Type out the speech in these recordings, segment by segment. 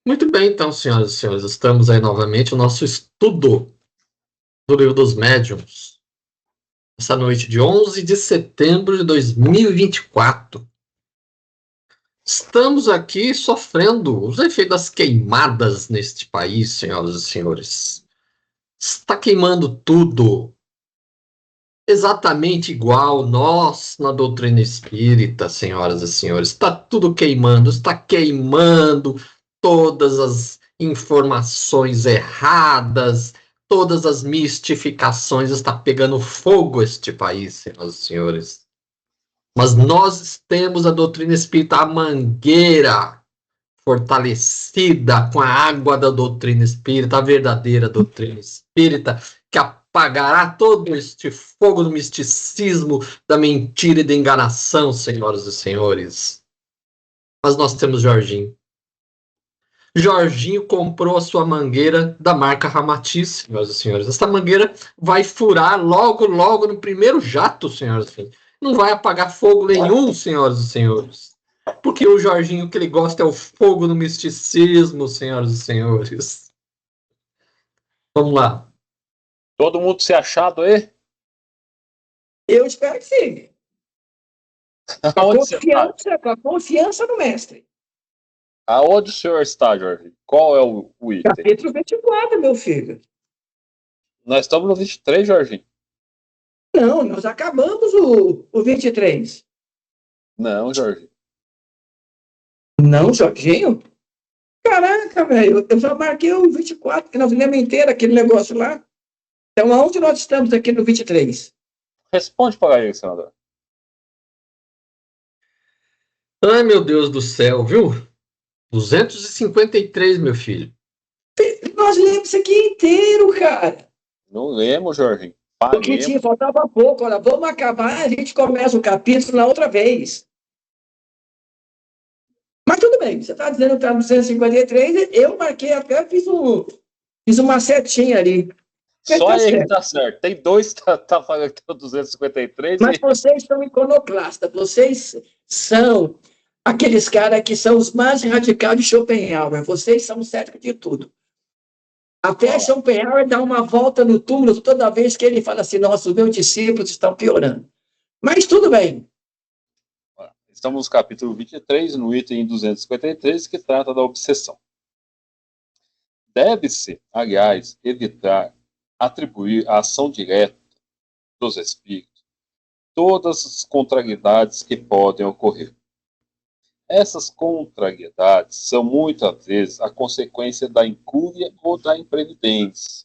Muito bem, então, senhoras e senhores, estamos aí novamente no nosso estudo do Livro dos Médiuns. Essa noite de 11 de setembro de 2024. Estamos aqui sofrendo os efeitos das queimadas neste país, senhoras e senhores. Está queimando tudo. Exatamente igual nós na doutrina espírita, senhoras e senhores. Está tudo queimando, está queimando todas as informações erradas, todas as mistificações, está pegando fogo este país, senhoras e senhores. Mas nós temos a doutrina espírita, a mangueira fortalecida com a água da doutrina espírita, a verdadeira doutrina espírita, que apagará todo este fogo do misticismo, da mentira e da enganação, senhoras e senhores. Mas nós temos Jorginho. Jorginho comprou a sua mangueira da marca Ramatiz, senhoras e senhores. Essa mangueira vai furar logo, logo no primeiro jato, senhoras e senhores. Não vai apagar fogo nenhum, senhoras e senhores. Porque o Jorginho que ele gosta é o fogo no misticismo, senhoras e senhores. Vamos lá. Todo mundo se achado aí? Eu espero que sim. Com a confiança no mestre. Aonde o senhor está, Jorge? Qual é o item? Capítulo 24, meu filho. Nós estamos no 23, Jorginho. Não, nós acabamos o 23. Não, Jorge. Não, Jorginho? Caraca, velho, eu já marquei o 24, que nós lemos inteiro aquele negócio lá. Então, aonde nós estamos aqui no 23? Responde para ele, senador. Ai, meu Deus do céu, viu? 253, meu filho. Nós lemos isso aqui inteiro, cara. Não lemos, Jorginho. Porque faltava pouco. Olha, vamos acabar, a gente começa o capítulo na outra vez. Mas tudo bem, você está dizendo que está no 253, eu marquei até, fiz uma setinha ali. Só tá ele que tá certo. Tem dois que tá falando que é o 253. Mas vocês são iconoclastas, vocês são aqueles caras que são os mais radicais de Schopenhauer, vocês são céticos de tudo. Até Schopenhauer dá uma volta no túmulo toda vez que ele fala assim, nossa, os meus discípulos estão piorando. Mas tudo bem. Estamos no capítulo 23, no item 253, que trata da obsessão. Deve-se, aliás, evitar atribuir à ação direta dos espíritos todas as contrariedades que podem ocorrer. Essas contrariedades são muitas vezes a consequência da incúria ou da imprevidência.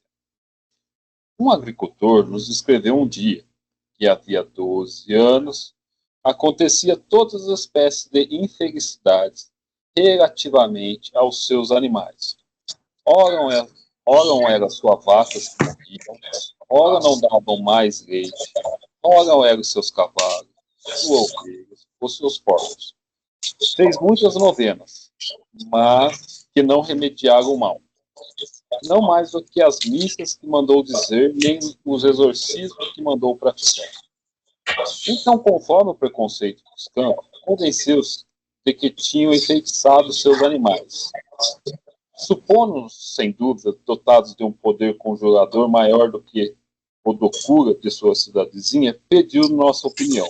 Um agricultor nos escreveu um dia que havia 12 anos acontecia todas as espécies de infelicidades relativamente aos seus animais. Ora era sua vaca que morriam, ora não davam mais leite, ora eram seus cavalos, suas ovelhas, os seus porcos. Fez muitas novenas, mas que não remediaram o mal. Não mais do que as missas que mandou dizer, nem os exorcismos que mandou praticar. Então, conforme o preconceito dos campos, convenceu-se de que tinham enfeitiçado seus animais. Supondo-nos, sem dúvida, dotados de um poder conjurador maior do que o do cura de sua cidadezinha, pediu nossa opinião.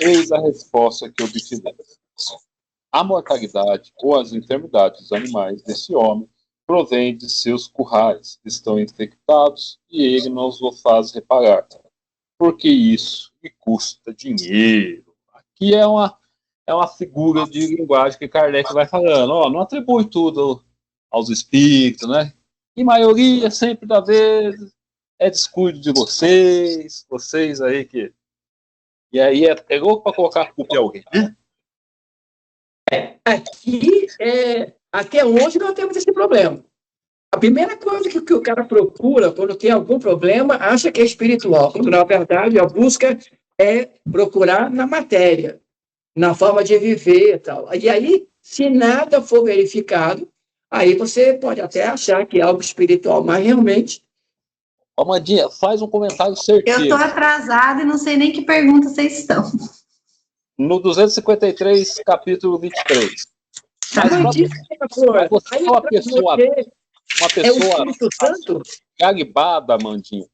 Eis a resposta que obtivemos. A mortalidade ou as enfermidades dos animais desse homem provém de seus currais, que estão infectados, e ele nos o faz reparar. Porque isso lhe custa dinheiro. Aqui é uma figura de linguagem que Kardec vai falando. Não atribui tudo aos espíritos, né? Em maioria, sempre da vez, é descuido de vocês aí que... E aí é louco para colocar a culpa em alguém, né? Aqui, até hoje, nós temos esse problema. A primeira coisa que o cara procura quando tem algum problema, acha que é espiritual. Quando, na verdade, a busca é procurar na matéria, na forma de viver e tal. E aí, se nada for verificado, aí você pode até achar que é algo espiritual, mas realmente... Amandinha, faz um comentário certeiro. Eu estou atrasada e não sei nem que pergunta vocês estão. No 253, capítulo 23. Mas diz uma coisa, você é aí uma pra pessoa, você uma é o pessoa Espírito Santo? garibada, Amandinha.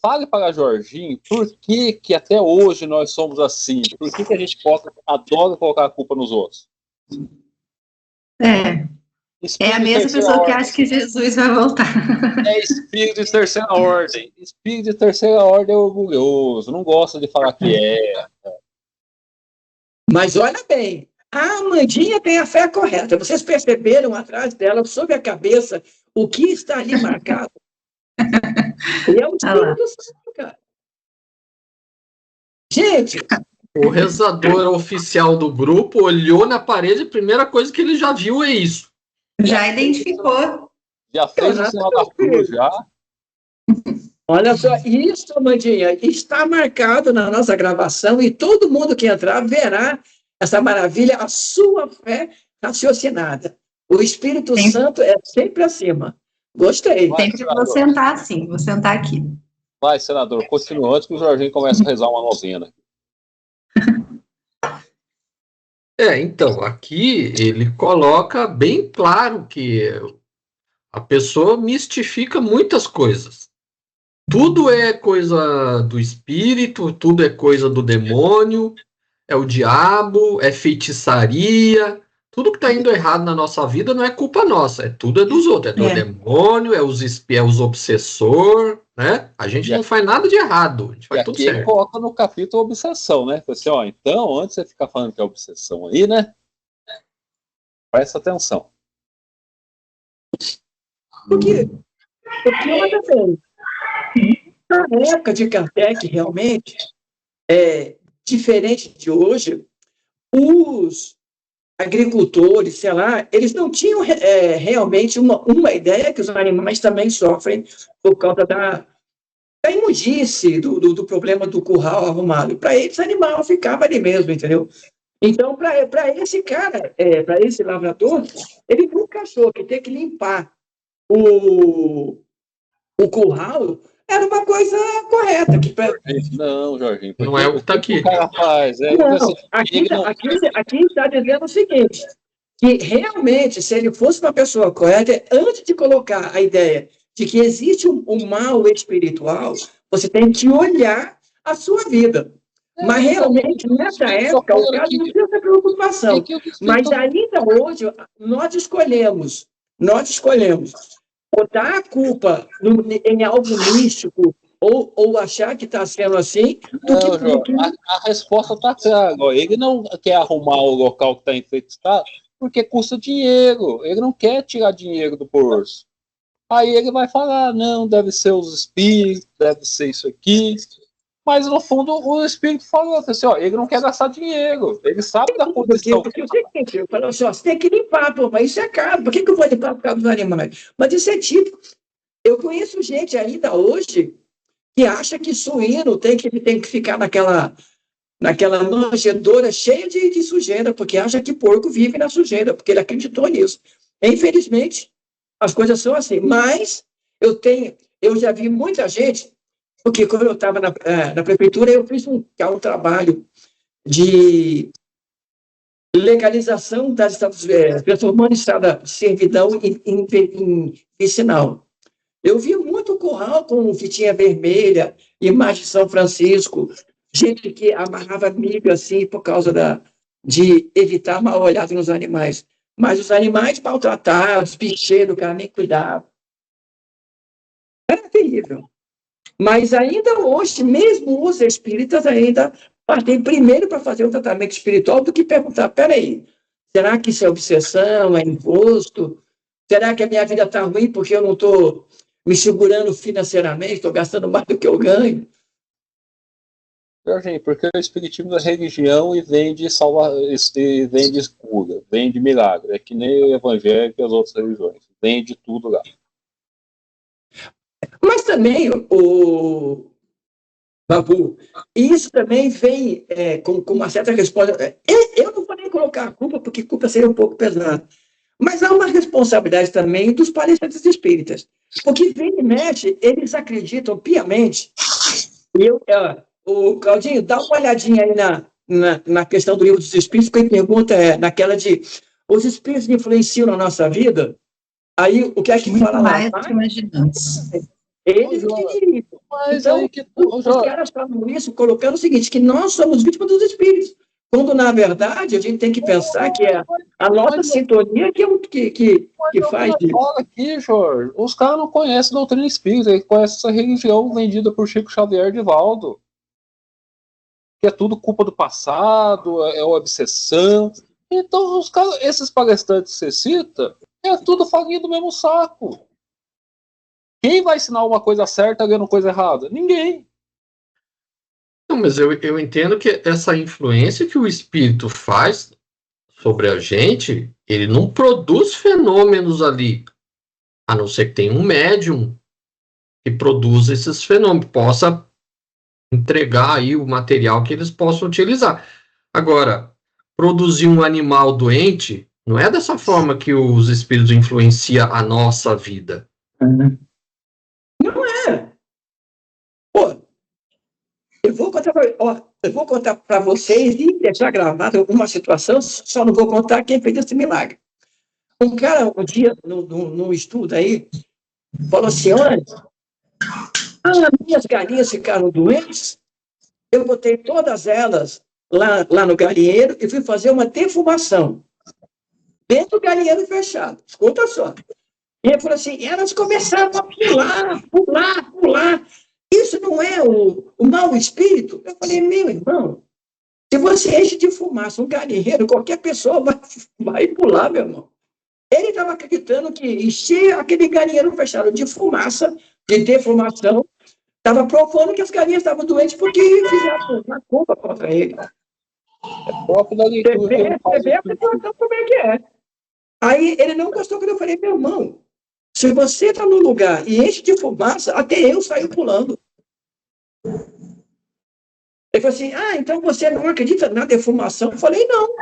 Fale para Jorginho por que, que até hoje nós somos assim. Por que, que a gente adora colocar a culpa nos outros? É Espírito a de mesma terceira pessoa que ordem. acha que Jesus vai voltar. É espírito de terceira ordem. Espírito de terceira ordem é orgulhoso, não gosta de falar que é. Mas olha bem, a Amandinha tem a fé correta. Vocês perceberam atrás dela, sobre a cabeça, o que está ali marcado? E é o Olha lá. Espírito Santo, cara. Gente, O rezador oficial do grupo olhou na parede, a primeira coisa que ele já viu é isso. Já identificou. Já fez o sinal da cruz, já. olha só, isso, Amandinha, está marcado na nossa gravação e todo mundo que entrar verá essa maravilha, a sua fé raciocinada. O Espírito Sim. Santo é sempre acima. Gostei. Sempre vou sentar assim, vou sentar aqui. Vai, senador, continua antes que o Jorginho comece a rezar uma novena. Então, aqui ele coloca bem claro que a pessoa mistifica muitas coisas. Tudo é coisa do espírito, tudo é coisa do demônio, é o diabo, é feitiçaria. Tudo que está indo errado na nossa vida não é culpa nossa, tudo é dos outros, é do demônio, é os obsessor, né? A gente não faz nada de errado, a gente faz tudo aqui ele certo. coloca no capítulo obsessão, né? Assim, ó, então, antes de você ficar falando que é obsessão aí, né? Presta atenção. Porque olha bem, na época de Kardec, realmente, diferente de hoje, os agricultores, sei lá, eles não tinham realmente uma ideia que os animais também sofrem por causa da imundície, do problema do curral arrumado. Para eles, o animal ficava ali mesmo, entendeu? Então, para esse cara, para esse lavrador, ele nunca achou que ter que limpar o curral era uma coisa correta. Não, Jorginho. Não é o que está aqui. O cara faz, não, aqui está dizendo o seguinte, que realmente, se ele fosse uma pessoa correta, antes de colocar a ideia de que existe um mal espiritual, você tem que olhar a sua vida. Mas realmente, nessa época, o caso não tinha essa preocupação. Mas ainda hoje, nós escolhemos botar a culpa em algo místico ou achar que está sendo assim. Não, João, a resposta está clara. Ele não quer arrumar o local que está infectado porque custa dinheiro. Ele não quer tirar dinheiro do bolso. Aí ele vai falar, não, deve ser os espíritos, deve ser isso aqui. Mas, no fundo, o espírito falou assim, ó, ele não quer gastar dinheiro. Ele sabe da condição. Porque o seguinte, eu falo assim, ó, você tem que limpar, pô, mas isso é caro. Por que eu vou limpar por causa dos animais? Mas isso é típico. Eu conheço gente ainda hoje que acha que suíno tem que ficar naquela manjedoura cheia de sujeira, porque acha que porco vive na sujeira, porque ele acreditou nisso. Infelizmente, as coisas são assim. Mas eu já vi muita gente, porque quando eu estava na prefeitura, eu fiz um trabalho de legalização das transformando estrada de servidão em vicinal. Eu vi muito curral com fitinha vermelha, imagem de São Francisco, gente que amarrava milho assim por causa de evitar mal olhado nos animais. Mas os animais maltratados, bicheiros, o cara nem cuidava. Era terrível. Mas ainda hoje, mesmo os espíritas ainda partem primeiro para fazer um tratamento espiritual do que perguntar, peraí, será que isso é obsessão, é imposto? Será que a minha vida está ruim porque eu não estou me segurando financeiramente, estou gastando mais do que eu ganho? Jorginho, porque o espiritismo é religião e vende cura, vende milagre. É que nem o evangelho e as outras religiões. Vende tudo lá. Mas também, Babu, isso também vem com uma certa resposta. Eu não vou nem colocar a culpa, porque culpa seria um pouco pesado. Mas há uma responsabilidade também dos palestrantes espíritas. Porque vem e mexe, eles acreditam piamente. E o Claudinho, dá uma olhadinha aí na questão do livro dos espíritos, que a pergunta é naquela de os espíritos influenciam na nossa vida, aí o que é que Muito fala lá? mais do que imaginamos. Eles Ô, que Jorge, dirigem. mas Então, aí que os caras falam isso colocando o seguinte, que nós somos vítimas dos espíritos. Quando, na verdade, a gente tem que pensar que é a nossa sintonia que faz isso. Olha aqui, Jorge, os caras não conhecem doutrina espírita, eles conhecem essa religião vendida por Chico Xavier e Divaldo, que é tudo culpa do passado, é obsessão. Então, os caras, esses palestrantes que você cita, é tudo farinha do mesmo saco. Quem vai ensinar uma coisa certa vendo coisa errada? Ninguém. Não, mas eu entendo que essa influência que o espírito faz sobre a gente, ele não produz fenômenos ali, a não ser que tenha um médium que produza esses fenômenos, possa entregar aí o material que eles possam utilizar. Agora, produzir um animal doente, não é dessa forma que os espíritos influenciam a nossa vida. Não é. Pô, eu vou contar para vocês e deixar gravado uma situação, só não vou contar quem fez esse milagre. Um cara, um dia, no estudo aí, falou assim, olha, minhas galinhas ficaram doentes, eu botei todas elas lá no galinheiro e fui fazer uma defumação dentro do galinheiro fechado. Escuta só. E ele falou assim, elas começaram a pular. Isso não é o mau espírito? Eu falei, meu irmão, se você enche de fumaça um galinheiro, qualquer pessoa vai pular, meu irmão. Ele estava acreditando que encher aquele galinheiro fechado de fumaça, de defumação, estava provando que as galinhas estavam doentes porque fizeram uma culpa contra ele. Próprio da leitura que ele faz. Você vê a situação como é que é. Aí ele não gostou quando eu falei, meu irmão, se você está no lugar e enche de fumaça, até eu saio pulando. Ele falou assim, então você não acredita na defumação? Eu falei, não.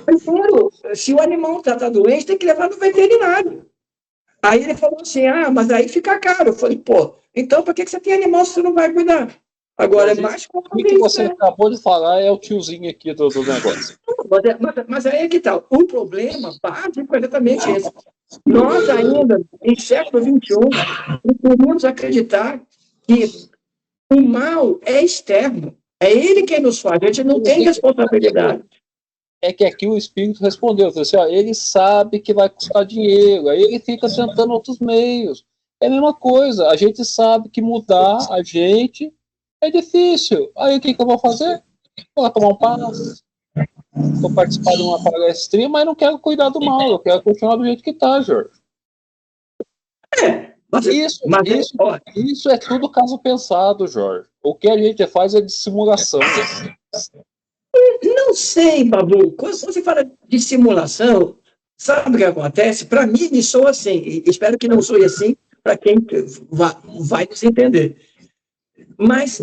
Primeiro, se o animal está doente, tem que levar no veterinário. Aí ele falou assim, mas aí fica caro. Eu falei, pô, então por que você tem animal se você não vai cuidar? Agora, é mais O que você acabou de falar é o tiozinho aqui do negócio. Mas aí é que tal? O problema básico é exatamente esse. Nós ainda, em século XXI, não podemos acreditar que o mal é externo. É ele quem nos faz. A gente não tem responsabilidade. É que aqui o espírito respondeu, assim, ele sabe que vai custar dinheiro, aí ele fica tentando outros meios. É a mesma coisa, a gente sabe que mudar a gente é difícil. Aí o que eu vou fazer? Vou tomar um passo, vou participar de uma palestrinha, mas não quero cuidar do mal, eu quero continuar do jeito que está, Jorge. Isso é tudo caso pensado, Jorge. O que a gente faz é dissimulação. Não sei, Babu. Quando você fala de simulação, sabe o que acontece? Para mim, me soa assim. E espero que não soe assim para quem vai nos entender. Mas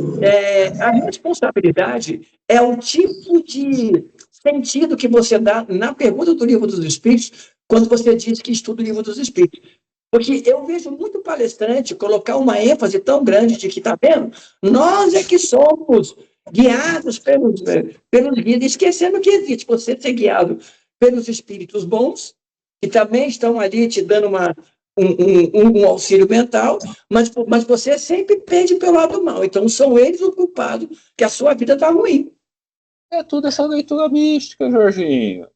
a responsabilidade é o tipo de sentido que você dá na pergunta do Livro dos Espíritos quando você diz que estuda o Livro dos Espíritos. Porque eu vejo muito palestrante colocar uma ênfase tão grande de que, tá vendo? Nós é que somos guiados pelos guias, esquecendo que existe você ser guiado pelos espíritos bons, que também estão ali te dando um auxílio mental, mas você sempre pende pelo lado mal. Então, são eles o culpado que a sua vida está ruim. É tudo essa leitura mística, Jorginho.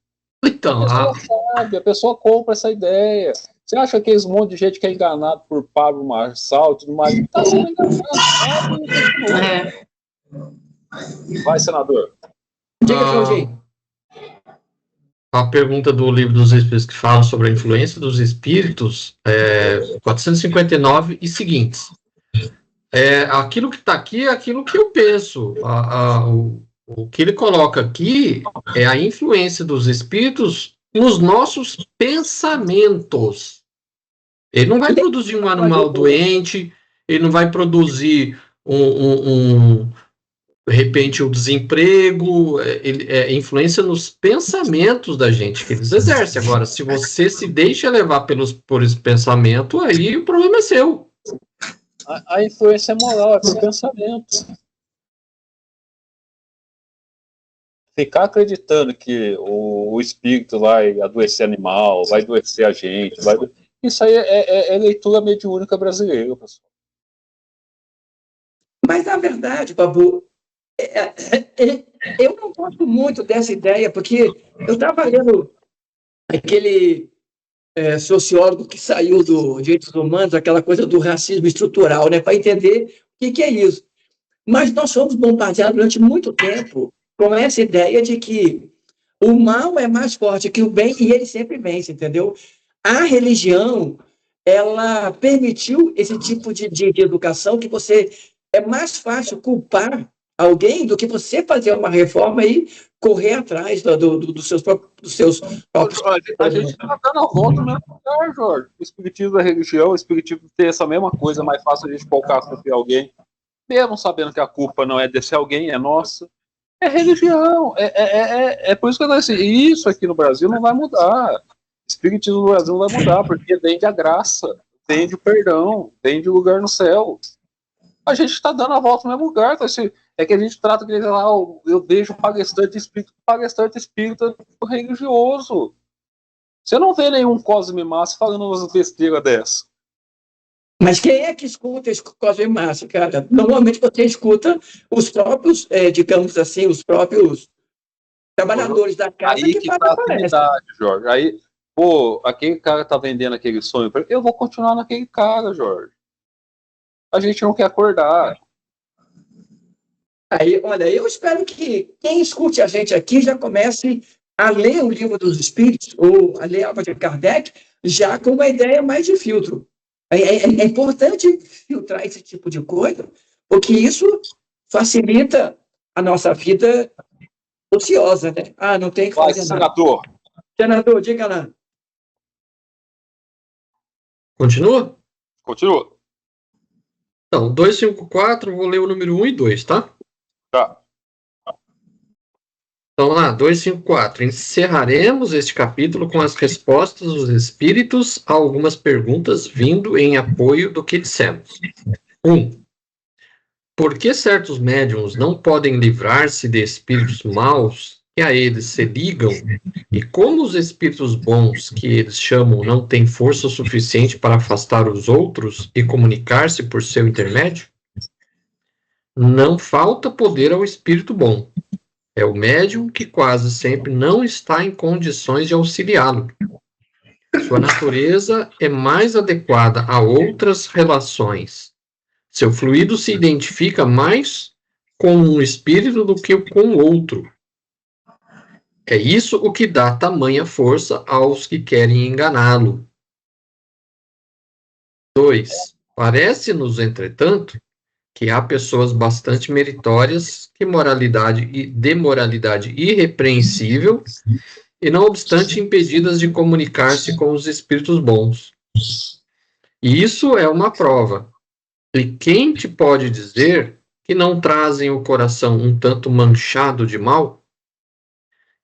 Então, a pessoa compra essa ideia. Você acha que esse monte de gente que é enganado por Pablo Marçal e tudo mais? Está sendo enganado. Vai, senador. Diga, Jorginho. A pergunta do Livro dos Espíritos que fala sobre a influência dos espíritos, 459 e seguintes. Aquilo que está aqui é aquilo que eu penso. O que ele coloca aqui é a influência dos espíritos nos nossos pensamentos. Ele não vai produzir um animal doente, ele não vai produzir de repente, o desemprego, influência nos pensamentos da gente que eles exercem. Agora, se você se deixa levar por esse pensamento, aí o problema é seu. A influência é moral, é por pensamento. ficar acreditando que o espírito vai adoecer animal, vai adoecer a gente, isso aí é leitura mediúnica brasileira, pessoal. Mas, na verdade, Babu, eu não gosto muito dessa ideia, porque eu estava lendo aquele sociólogo que saiu do Direitos Humanos, aquela coisa do racismo estrutural, né, para entender o que é isso. Mas nós fomos bombardeados durante muito tempo com essa ideia de que o mal é mais forte que o bem e ele sempre vence, entendeu? A religião, ela permitiu esse tipo de educação que você é mais fácil culpar alguém do que você fazer uma reforma e correr atrás dos seus próprios. A gente está dando a volta no mesmo lugar, Jorge. O espiritismo da religião, o espiritismo tem essa mesma coisa, é mais fácil a gente colocar a culpa em alguém, mesmo sabendo que a culpa não é desse alguém, é nossa. É religião. É por isso que eu estou assim, isso aqui no Brasil não vai mudar. O espiritismo no Brasil não vai mudar, porque vem a graça, vem o perdão, vem o lugar no céu. A gente está dando a volta no mesmo lugar. Então, assim, é que a gente trata que eu vejo palestrante espírita religioso. Você não vê nenhum Cosme Massa falando umas besteiras dessa. Mas quem é que escuta esse Cosme Massa, cara? Normalmente você escuta os próprios, digamos assim, os próprios trabalhadores da casa aí que fazem tá a palestra. afinidade, Jorge. Aí, pô, aquele cara tá vendendo aquele sonho, eu vou continuar naquele cara, Jorge. A gente não quer acordar. Aí, olha, eu espero que quem escute a gente aqui já comece a ler o Livro dos Espíritos ou a ler a obra de Kardec já com uma ideia mais de filtro. É importante filtrar esse tipo de coisa, porque isso facilita a nossa vida ociosa, né? Ah, não tem que fazer nada. Senador. Senador, diga lá. Continua? Continua. Então, 254, vou ler o número 1 e 2, tá? Tá. Então lá, 254. Encerraremos este capítulo com as respostas dos espíritos a algumas perguntas vindo em apoio do que dissemos. 1. Por que certos médiuns não podem livrar-se de espíritos maus que a eles se ligam? E como os espíritos bons que eles chamam não têm força suficiente para afastar os outros e comunicar-se por seu intermédio? Não falta poder ao espírito bom. É o médium que quase sempre não está em condições de auxiliá-lo. Sua natureza é mais adequada a outras relações. Seu fluido se identifica mais com um espírito do que com o outro. É isso o que dá tamanha força aos que querem enganá-lo. 2. Parece-nos, entretanto, que há pessoas bastante meritórias de moralidade irrepreensível e, não obstante, impedidas de comunicar-se com os espíritos bons. E isso é uma prova. E quem te pode dizer que não trazem o coração um tanto manchado de mal?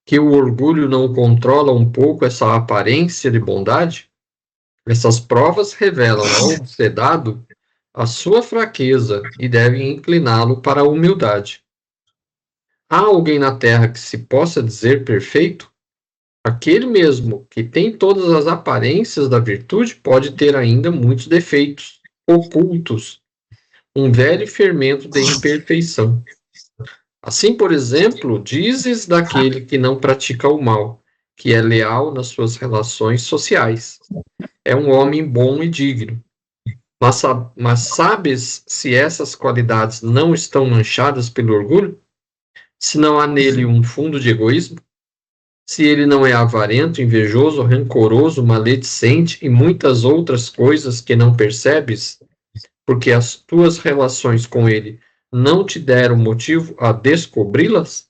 Que o orgulho não controla um pouco essa aparência de bondade? Essas provas revelam ao obsedado a sua fraqueza e devem incliná-lo para a humildade. Há alguém na terra que se possa dizer perfeito? Aquele mesmo que tem todas as aparências da virtude pode ter ainda muitos defeitos ocultos, um velho fermento de imperfeição. Assim, por exemplo, dizes daquele que não pratica o mal, que é leal nas suas relações sociais. É um homem bom e digno. Mas sabes se essas qualidades não estão manchadas pelo orgulho? Se não há nele um fundo de egoísmo? Se ele não é avarento, invejoso, rancoroso, maledicente e muitas outras coisas que não percebes, porque as tuas relações com ele não te deram motivo a descobri-las?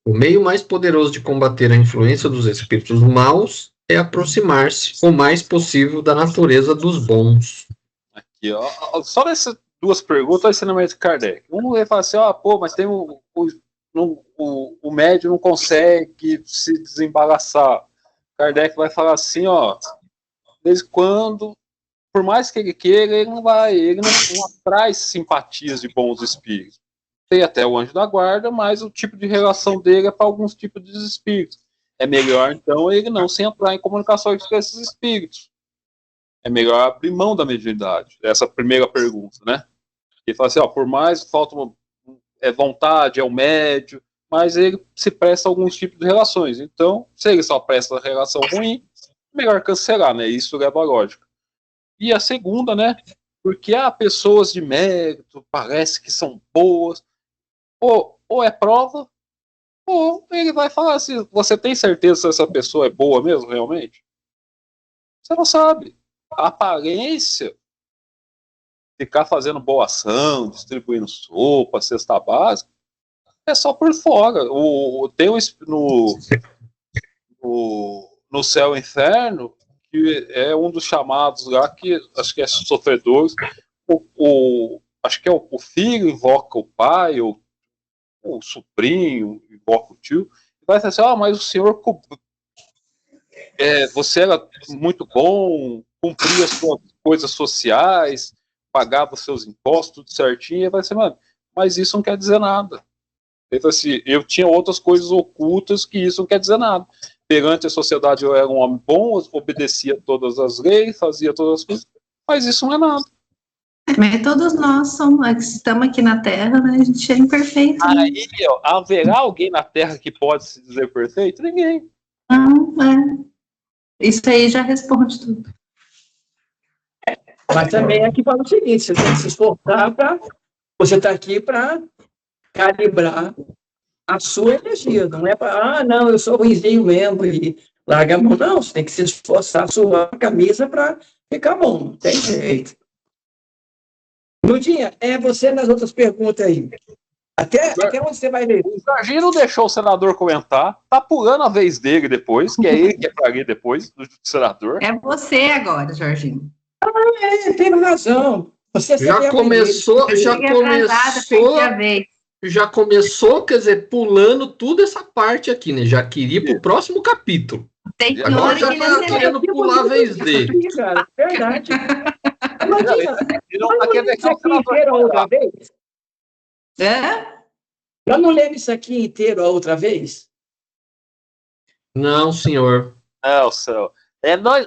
O meio mais poderoso de combater a influência dos espíritos maus é aproximar-se o mais possível da natureza dos bons. Aqui, ó. Só nessas duas perguntas, o ensinamento de Kardec. Um vai falar assim, mas tem o médium não consegue se desembaraçar. Kardec vai falar assim, desde quando, por mais que ele queira, ele não atrai simpatias de bons espíritos. tem até o anjo da guarda, mas o tipo de relação dele é para alguns tipos de espíritos. É melhor, então, ele não se entrar em comunicações com esses espíritos. É melhor abrir mão da mediunidade. Essa é a primeira pergunta, né? Ele fala assim, ó, por mais falta vontade, é o médio, mas ele se presta a alguns tipos de relações. Então, se ele só presta relação ruim, melhor cancelar, né? Isso leva a lógica. E a segunda, né? Porque há pessoas de mérito, parece que são boas, ou é prova, ou ele vai falar assim, você tem certeza se essa pessoa é boa mesmo, realmente? Você não sabe. A aparência, ficar fazendo boa ação, distribuindo sopa, cesta básica, é só por fora. Tem no Céu e Inferno, que é um dos chamados lá, que acho que é sofredores, acho que é o filho invoca o pai, ou o sobrinho invoca o tio, e vai dizer assim, mas o senhor você era muito bom, cumpria as suas coisas sociais, pagava os seus impostos, tudo certinho, e vai ser, mas isso não quer dizer nada. Então, assim, eu tinha outras coisas ocultas que isso não quer dizer nada. Perante a sociedade eu era um homem bom, obedecia todas as leis, fazia todas as coisas, mas isso não é nada. Mas todos nós estamos aqui na Terra, né? A gente é imperfeito. Né? Aí, haverá alguém na Terra que pode se dizer perfeito? Ninguém. Não, Isso aí já responde tudo. Mas também aqui fala o seguinte, você tem que se esforçar você está aqui para calibrar a sua energia, não é para, não, eu sou ruimzinho mesmo e larga a mão, não, você tem que se esforçar, suar a camisa para ficar bom, não tem jeito. Ludinha, você nas outras perguntas aí, até onde você vai ler? O Jorginho não deixou o senador comentar, tá pulando a vez dele depois, que é ele que é pra ler depois, do senador. É você agora, Jorginho. Tem razão. Você já começou, quer dizer, pulando tudo essa parte aqui, né? Já queria pro próximo capítulo. Tem agora já tá querendo pular a vez dele. Cara, verdade. Ele não tá querendo deixar o senador outra vez? Eu não lembro isso aqui inteiro a outra vez? Não, senhor. Não, céu.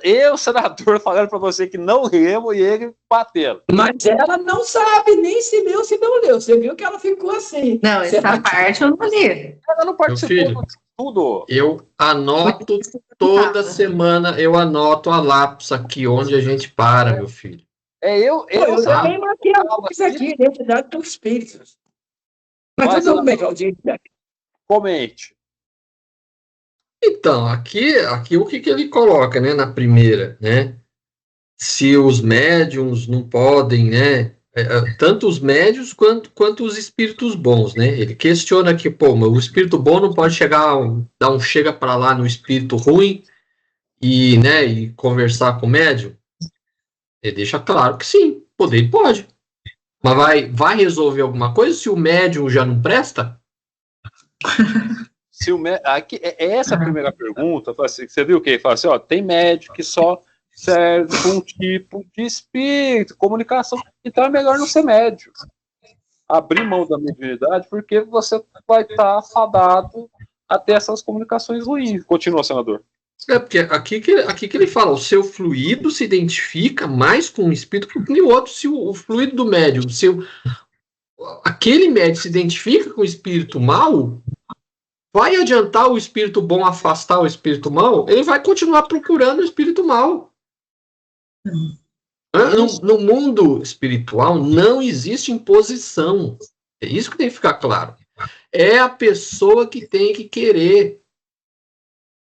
Eu, senador, falando para você que não lemos e ele batendo. Mas ela não sabe nem se leu, se não leu. Você viu que ela ficou assim. Não, essa parte eu não li. Ela não participou de tudo. Eu anoto toda semana, eu anoto a lápis aqui onde a gente para, meu filho. Eu também marquei a lápis aqui, identidade dos espíritos. Mas tudo bem, Claudinho. Comente. Então, aqui o que ele coloca, né, na primeira, né? Se os médiums não podem, né? Tanto os médios quanto os espíritos bons, né? Ele questiona que, o espírito bom não pode dar um chega para lá no espírito ruim e conversar com o médium. Ele deixa claro que sim, poder pode. Mas vai resolver alguma coisa se o médium já não presta? Aqui, essa é a primeira pergunta. Você viu o que? Ele fala assim, tem médico que só serve para um tipo de espírito, comunicação. Então é melhor não ser médio. Abrir mão da mediunidade, porque você vai estar fadado a ter essas comunicações ruins. Continua, senador. Porque aqui que ele fala, o seu fluido se identifica mais com um espírito que o outro. Se o fluido do médium, aquele médium se identifica com o espírito mau, vai adiantar o espírito bom afastar o espírito mau? Ele vai continuar procurando o espírito mau. No mundo espiritual não existe imposição. É isso que tem que ficar claro. É a pessoa que tem que querer.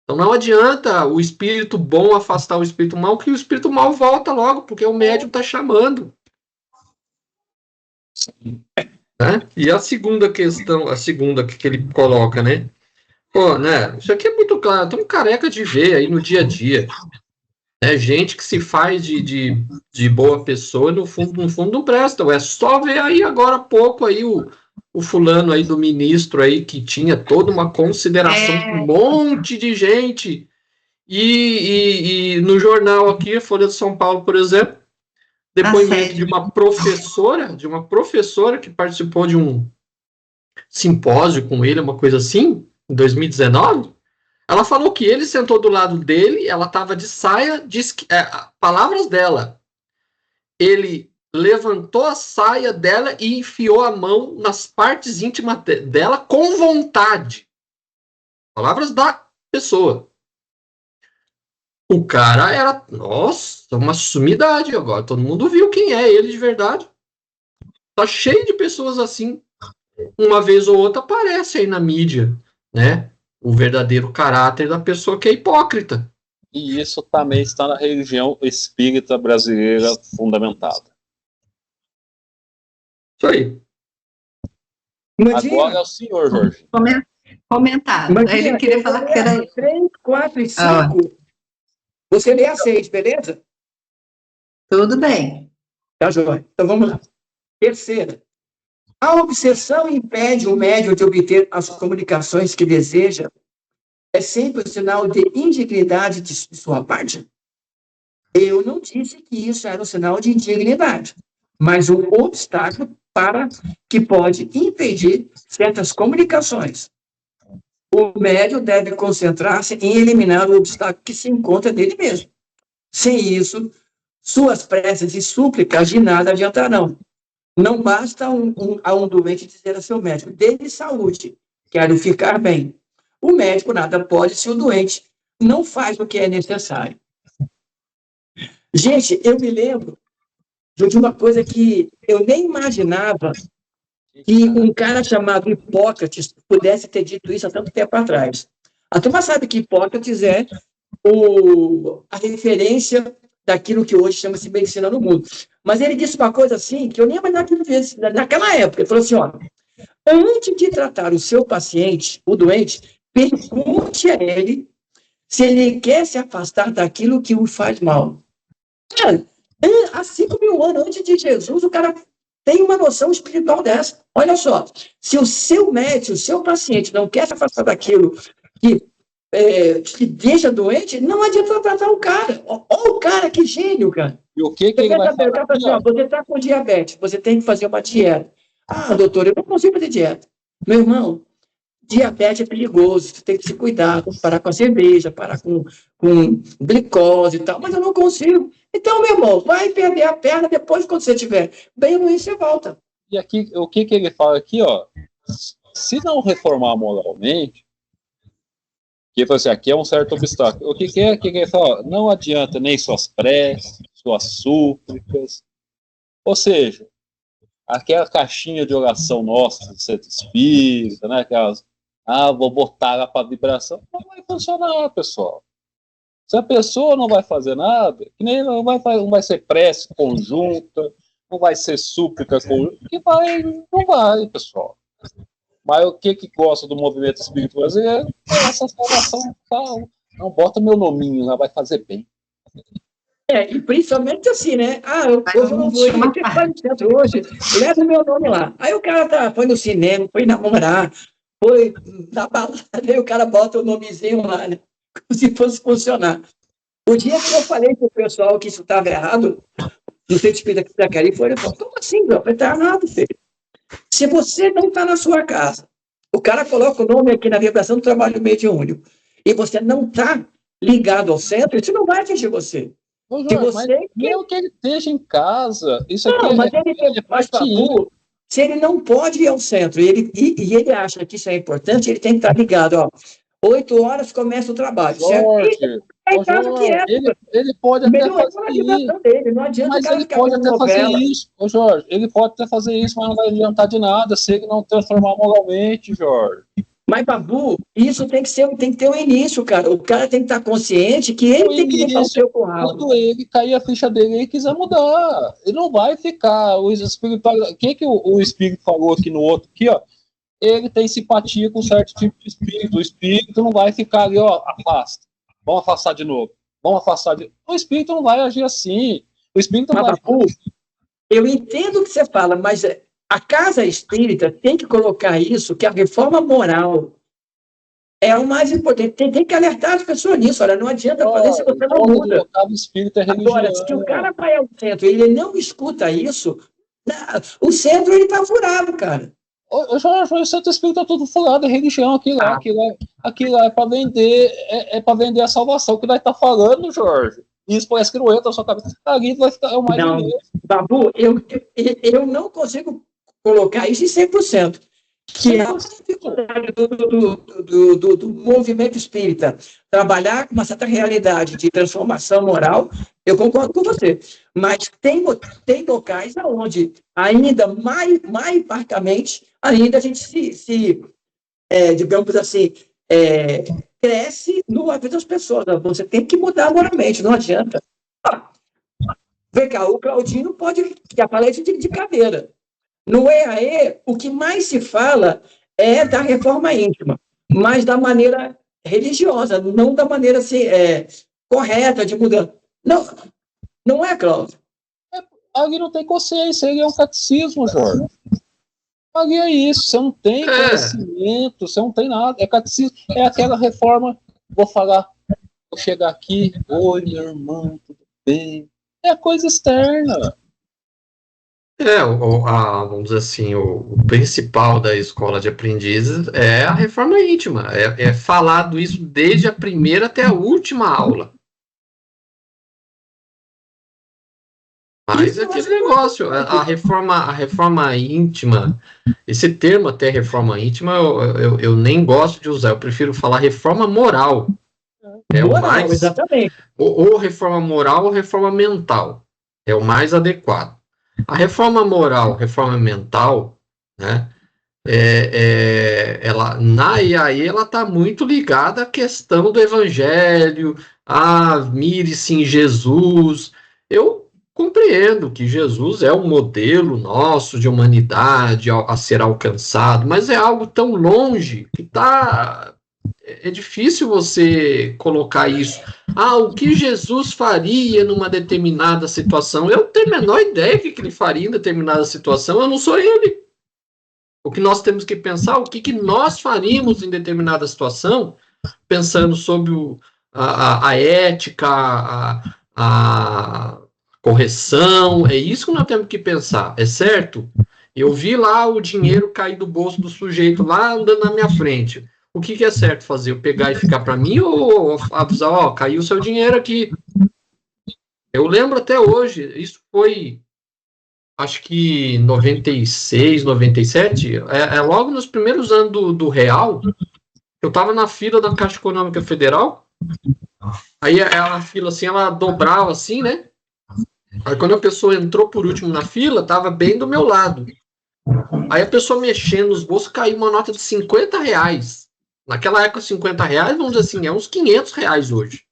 Então não adianta o espírito bom afastar o espírito mau, que o espírito mau volta logo, porque o médium está chamando. Né? E a segunda questão, que ele coloca, né? Isso aqui é muito claro, estamos careca de ver aí no dia a dia. Gente que se faz de boa pessoa, no fundo não presta. É só ver aí agora há pouco aí o fulano aí do ministro aí, que tinha toda uma consideração com um monte de gente. E no jornal aqui, a Folha de São Paulo, por exemplo, depoimento de uma professora que participou de um simpósio com ele, uma coisa assim, em 2019. Ela falou que ele sentou do lado dele, ela estava de saia, diz que, palavras dela, ele levantou a saia dela e enfiou a mão nas partes íntimas dela com vontade. Palavras da pessoa. O cara era, nossa, uma sumidade agora. Todo mundo viu quem é ele de verdade. Tá cheio de pessoas assim. Uma vez ou outra aparece aí na mídia, né? O verdadeiro caráter da pessoa que é hipócrita. E isso também está na religião espírita brasileira fundamentada. Isso aí. Agora é o senhor, Jorge. Comentário. Ele queria falar que era... 3, 4 e 5. Você lê a 6, beleza? Tudo bem. Tá, joia. Então vamos lá. Terceira. A obsessão impede o médium de obter as comunicações que deseja. É sempre um sinal de indignidade de sua parte? Eu não disse que isso era um sinal de indignidade, mas um obstáculo para que pode impedir certas comunicações. O médium deve concentrar-se em eliminar o obstáculo que se encontra nele mesmo. Sem isso, suas preces e súplicas de nada adiantarão. Não basta a um doente dizer a seu médico: dê-me saúde, quero ficar bem. O médico nada pode se o doente não faz o que é necessário. Gente, eu me lembro de uma coisa que eu nem imaginava que um cara chamado Hipócrates pudesse ter dito isso há tanto tempo atrás. A turma sabe que Hipócrates é a referência daquilo que hoje chama-se medicina no mundo. Mas ele disse uma coisa assim, que eu nem imaginava que ele disse naquela época. Ele falou assim, ó, antes de tratar o seu paciente, o doente, pergunte a ele se ele quer se afastar daquilo que o faz mal. Cara, há 5.000 anos antes de Jesus, o cara tem uma noção espiritual dessa. Olha só, se o seu médico, o seu paciente não quer se afastar daquilo que deixa doente, não adianta tratar o cara. Olha o cara, que gênio, cara. E o que ele vai fazer? Assim, ó, você está com diabetes, você tem que fazer uma dieta. Ah, doutor, eu não consigo fazer dieta. Meu irmão, diabetes é perigoso, você tem que se cuidar, parar com a cerveja, parar com glicose e tal, mas eu não consigo. Então, meu irmão, vai perder a perna, depois, quando você estiver bem ruim, você volta. E aqui, o que ele fala aqui, ó, se não reformar moralmente, que assim, aqui é um certo obstáculo. O que é que ele fala? Não adianta nem suas preces, suas súplicas. Ou seja, aquela caixinha de oração nossa, do centro espírita, né? Aquelas, vou botar lá para vibração. Não vai funcionar, pessoal. Se a pessoa não vai fazer nada, que nem não vai ser prece conjunta, não vai ser súplica conjunta, não vai, pessoal. Mas o que gosta do movimento espírita brasileiro é essa salvação tal. Não, bota meu nominho lá, vai fazer bem. E principalmente assim, né? Hoje eu não vou ir, que faz centro hoje, leva o meu nome lá. Aí o cara foi no cinema, foi namorar, foi na balada, aí o cara bota o nomezinho lá, né? Como se fosse funcionar. O dia que eu falei pro pessoal que isso estava errado, no centro espírita que da Cari, ele falou, como assim, meu? Está errado, filho. Se você não está na sua casa, o cara coloca o nome aqui na vibração do trabalho mediúnico, e você não está ligado ao centro, isso não vai atingir você. Ô, Jorge, mas mesmo que ele esteja em casa, isso aqui mas ele faz favor. Se ele não pode ir ao centro e ele acha que isso é importante, ele tem que estar ligado, ó. 8 horas começa o trabalho. Jorge, ele pode até fazer isso. Dele, não adianta mas ele pode até fazer isso. Ô, Jorge, ele pode até fazer isso, mas não vai adiantar de nada se ele não transformar moralmente, Jorge. Mas, Babu, isso tem que ter um início, cara. O cara tem que estar consciente que ele tem que limpar o seu curral. Quando ele cair a ficha dele, ele quiser mudar. Ele não vai ficar. O que o Espírito falou aqui no outro? Aqui, ó. Ele tem simpatia com certo tipo de espírito. O espírito não vai ficar ali, ó, afasta. Vamos afastar de novo. Vamos afastar de... O espírito não vai agir assim. O espírito não vai agir assim. Eu entendo o que você fala, mas a casa espírita tem que colocar isso, que a reforma moral é o mais importante. Tem que alertar as pessoas nisso. Olha, não adianta fazer se você não muda. O espírito é religião. Agora, se o cara vai ao centro e ele não escuta isso, o centro ele está furado, cara. O Jorge, o Santo Espírito é tudo furado, é religião, aquilo lá é para vender a salvação que nós tá falando, Jorge. Isso parece que não entra na sua cabeça. Ali vai ficar o mais Não, Babu, eu não consigo colocar isso em 100%, que é a dificuldade do movimento espírita. Trabalhar com uma certa realidade de transformação moral, eu concordo com você. Mas tem locais onde, ainda mais parcamente, ainda a gente digamos assim, cresce no hábito das pessoas. Você tem que mudar moralmente, não adianta. Vem cá, o Claudinho pode falar isso de cadeira. No EAE, o que mais se fala é da reforma íntima, mas da maneira religiosa, não da maneira assim, correta de mudança. Não é, Cláudio? Ali não tem consciência, ele é um catecismo, Jorge. Ali é isso, você não tem conhecimento, você não tem nada, é catecismo, é aquela reforma, vou chegar aqui, oi, meu irmão, tudo bem? É coisa externa. Vamos dizer assim, o principal da escola de aprendizes é a reforma íntima, é falado isso desde a primeira até a última aula. Mas é aquele negócio, a reforma íntima, esse termo até reforma íntima, eu nem gosto de usar, eu prefiro falar reforma moral. Moral, exatamente. Ou reforma moral ou reforma mental, é o mais adequado. A reforma moral, reforma mental, né, ela, na IAE, ela está muito ligada à questão do evangelho, mire-se em Jesus. Eu compreendo que Jesus é um modelo nosso de humanidade a ser alcançado, mas é algo tão longe que é difícil você colocar isso. O que Jesus faria numa determinada situação? Eu não tenho a menor ideia do que ele faria em determinada situação, eu não sou ele. O que nós temos que pensar, o que nós faríamos em determinada situação, pensando sobre a ética, a correção, é isso que nós temos que pensar, é certo? Eu vi lá o dinheiro cair do bolso do sujeito lá andando na minha frente. O que é certo fazer? Eu pegar e ficar para mim ou avisar, caiu o seu dinheiro aqui? Eu lembro até hoje, isso foi, acho que 96, 97, logo nos primeiros anos do Real, eu estava na fila da Caixa Econômica Federal, aí a fila assim, ela dobrava assim, né? Aí quando a pessoa entrou por último na fila, estava bem do meu lado. Aí a pessoa mexendo nos bolsos, caiu uma nota de R$50. Naquela época, R$50, vamos dizer assim, é uns R$500 hoje.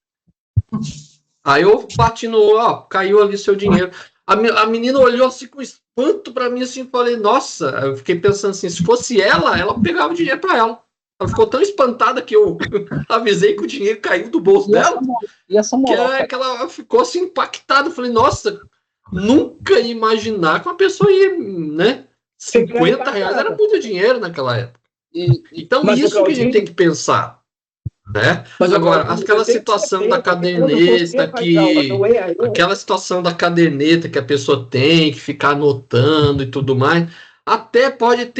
Aí eu bati caiu ali seu dinheiro. A menina olhou assim com espanto para mim, assim, falei, nossa, eu fiquei pensando assim, se fosse ela pegava o dinheiro para ela. Ela ficou tão espantada que eu avisei que o dinheiro caiu do bolso dela, que ela ficou assim impactada. Eu falei, nossa, nunca ia imaginar que uma pessoa ia, né? R$50 era muito dinheiro naquela época. Então, isso que a gente tem que pensar. Né? Mas agora, aquela situação da caderneta aquela situação da caderneta que a pessoa tem que ficar anotando e tudo mais, até pode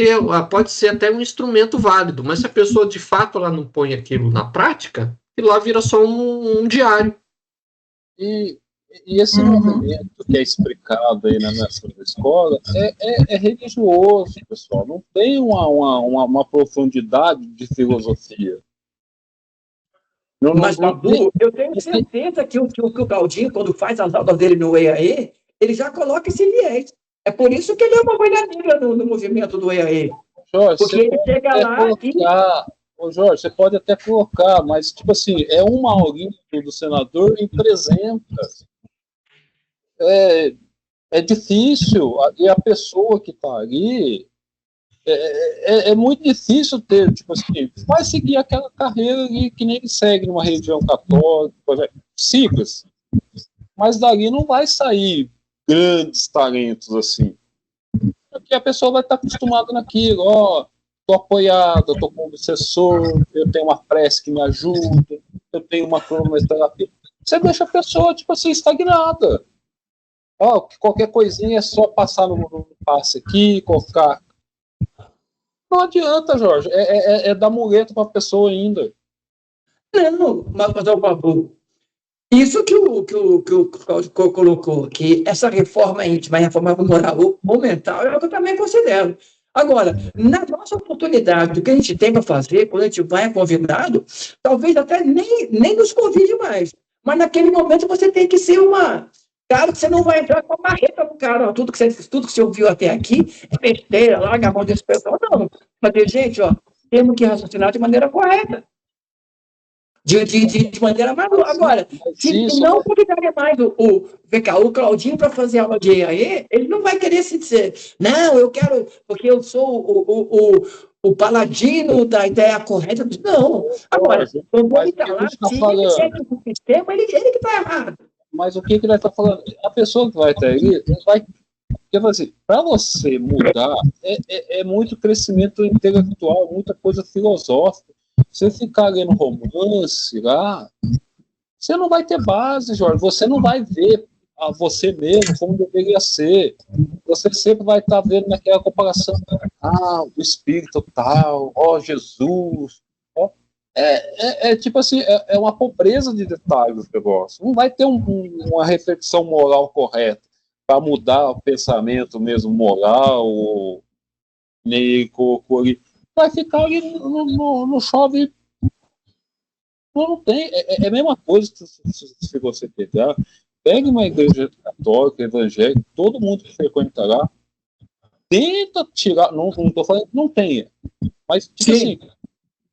ser até um instrumento válido, mas se a pessoa de fato ela não põe aquilo na prática, e lá vira só um diário. E esse movimento que é explicado aí na nossa escola é religioso, pessoal, não tem uma profundidade de filosofia. Mas, Babu, eu tenho certeza que o Claudinho, quando faz as aulas dele no EAE, ele já coloca esse viés. É por isso que ele é uma ovelha negra no movimento do EAE. Jorge, porque ele chega lá Jorge, você pode até colocar, mas, tipo assim, é uma aulinha do senador em 300. É difícil. E a pessoa que está ali... É muito difícil ter, tipo assim, vai seguir aquela carreira ali que nem ele segue numa religião católica, simples, mas dali não vai sair grandes talentos assim, porque a pessoa vai estar acostumada naquilo, tô apoiado, eu tô com um obsessor, eu tenho uma prece que me ajuda, eu tenho uma cronometerapia, você deixa a pessoa, tipo assim, estagnada, qualquer coisinha é só passar no passe aqui, colocar Não adianta, Jorge. É dar muleta para a pessoa ainda. Não, mas por favor. Isso que o Cláudio colocou, que essa reforma íntima, a reforma moral ou mental, é o que eu também considero. Agora, na nossa oportunidade, do que a gente tem para fazer, quando a gente vai convidado, talvez até nem nos convide mais. Mas naquele momento você tem que ser uma. Claro que você não vai entrar com a marreta no cara, ó, tudo que você ouviu até aqui é besteira, larga a mão desse pessoal. Não. Mas, gente, ó, temos que raciocinar de maneira correta. De maneira madura. Agora, se não convidarem mais o Claudinho para fazer aula de EAE, ele não vai querer se dizer, não, eu quero, porque eu sou o paladino da ideia correta. Não. Agora, eu vou instalar, se ele segue o sistema, ele que está errado. Mas o que ele está falando? A pessoa que vai estar aí, vai. Porque, assim, para você mudar, é muito crescimento intelectual, muita coisa filosófica. Você ficar lendo romance lá, você não vai ter base, Jorge. Você não vai ver a você mesmo como deveria ser. Você sempre vai estar vendo naquela comparação. O espírito tal, Jesus. Tipo assim, é uma pobreza de detalhes o negócio. Não vai ter uma reflexão moral correta para mudar o pensamento mesmo moral, ou nem ali. Vai ficar ali no chove. Não tem. É a mesma coisa se você pegar. Pega uma igreja católica, evangélica, todo mundo que frequenta lá, tenta tirar. Não estou falando que não tenha. Mas, tipo assim,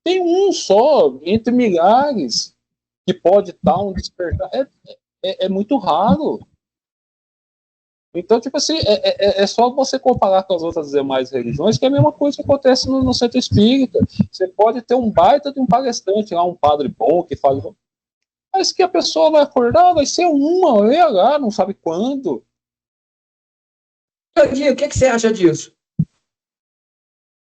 tem um só, entre milhares, que pode dar um despertar. É muito raro. Então, tipo assim, é só você comparar com as outras demais religiões, que é a mesma coisa que acontece no centro espírita. Você pode ter um baita de um palestrante lá, um padre bom, que fala, mas que a pessoa vai acordar, vai ser lá, não sabe quando. O que você acha disso?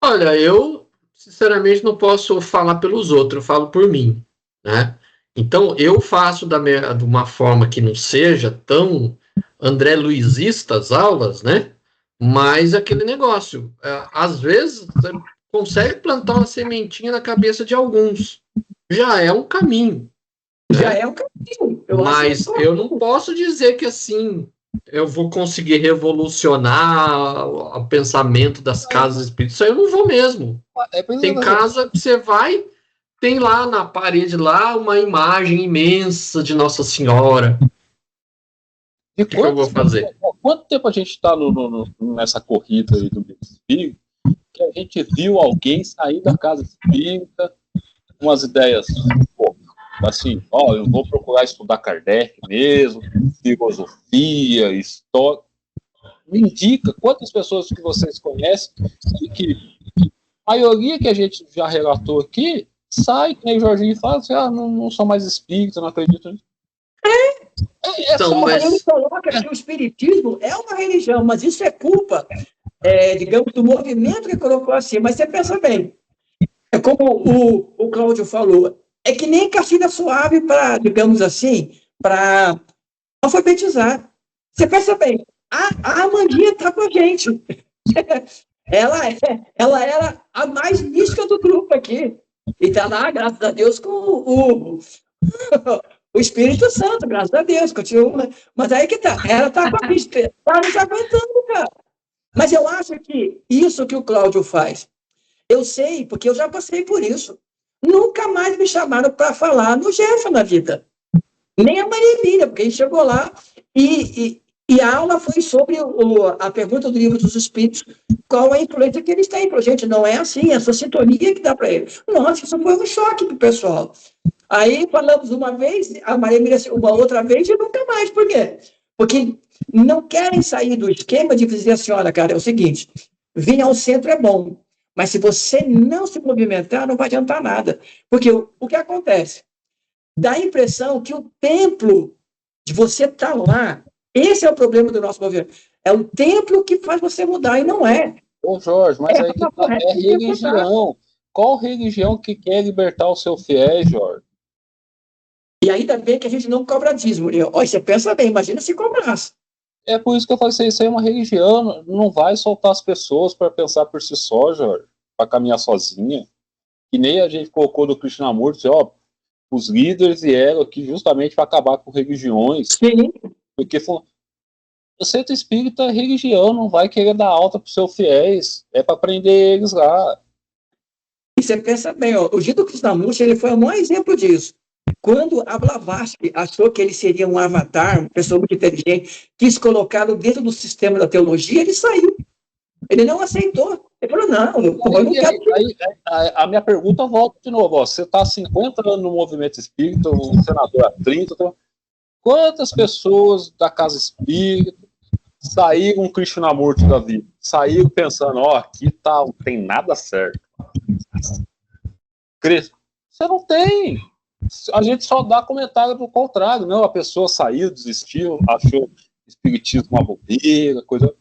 Olha, eu, sinceramente, não posso falar pelos outros, eu falo por mim, né? Então, eu faço de uma forma que não seja tão André Luizista as aulas, né? Mas aquele negócio, às vezes, você consegue plantar uma sementinha na cabeça de alguns. Já é um caminho. Já é um caminho. Mas eu não posso dizer que, assim, eu vou conseguir revolucionar o pensamento das casas espíritas. Isso aí eu não vou mesmo. Tem casa que você vai, tem lá na parede lá uma imagem imensa de Nossa Senhora. O que eu vou fazer? Quanto tempo a gente está nessa corrida aí do espírito, que a gente viu alguém sair da casa espírita, umas ideias, assim, eu vou procurar estudar Kardec mesmo, filosofia, história. Me indica quantas pessoas que vocês conhecem e que a maioria que a gente já relatou aqui sai, que nem o Jorginho fala assim, não sou mais espírita, não acredito nisso. Então, ele coloca que o espiritismo é uma religião, mas isso é culpa, digamos, do movimento que colocou assim. Mas você pensa bem, é como o Cláudio falou, é que nem cartilha suave para, digamos assim, para alfabetizar. Você pensa bem, a Amandinha está com a gente. Ela era a mais mística do grupo aqui. E está lá, graças a Deus, com o Espírito Santo, graças a Deus, continua. Mas aí que tá, ela está com a gente, está nos aguentando, cara. Mas eu acho que isso que o Cláudio faz, eu sei, porque eu já passei por isso. Nunca mais me chamaram para falar no Jeff na vida. Nem a Maria Emília, porque a gente chegou lá e a aula foi sobre a pergunta do Livro dos Espíritos, qual a influência que eles têm para a gente. Não é assim, essa sintonia que dá para eles. Nossa, isso foi um choque para o pessoal. Aí falamos uma vez, a Maria Emília uma outra vez e nunca mais. Por quê? Porque não querem sair do esquema de dizer assim, olha, cara, é o seguinte, vir ao centro é bom, mas se você não se movimentar, não vai adiantar nada. Porque o que acontece? Dá a impressão que o templo de você estar lá, esse é o problema do nosso movimento. É o templo que faz você mudar, e não é. Ô, Jorge, mas aí é religião. Qual religião que quer libertar o seu fiéis, Jorge? E ainda bem que a gente não cobra dízimo. Olha, você pensa bem, imagina se cobrasse. É por isso que eu falei, isso aí é uma religião, não vai soltar as pessoas para pensar por si só, Jorge. para caminhar sozinha, que nem a gente colocou do Krishnamurti, ó, os líderes vieram aqui justamente para acabar com religiões. Sim. Porque o centro espírita é religião, não vai querer dar alta para os seus fiéis, é para prender eles lá. E você pensa bem, ó, o Jiddu Krishnamurti, ele foi o maior exemplo disso. Quando a Blavatsky achou que ele seria um avatar, uma pessoa muito inteligente, quis colocá-lo dentro do sistema da teologia, ele saiu. Ele não aceitou. Ele falou, não, eu não quero. A minha pergunta volta de novo. Ó, você está há 50 anos no movimento espírita, o senador há 30. Quantas pessoas da casa espírita saíram um Krishnamurti da vida? Saíram pensando, ó, aqui tá, não tem nada certo. Você não tem. A gente só dá comentário do contrário. Não, a pessoa saiu, desistiu, achou espiritismo uma bobeira, coisa...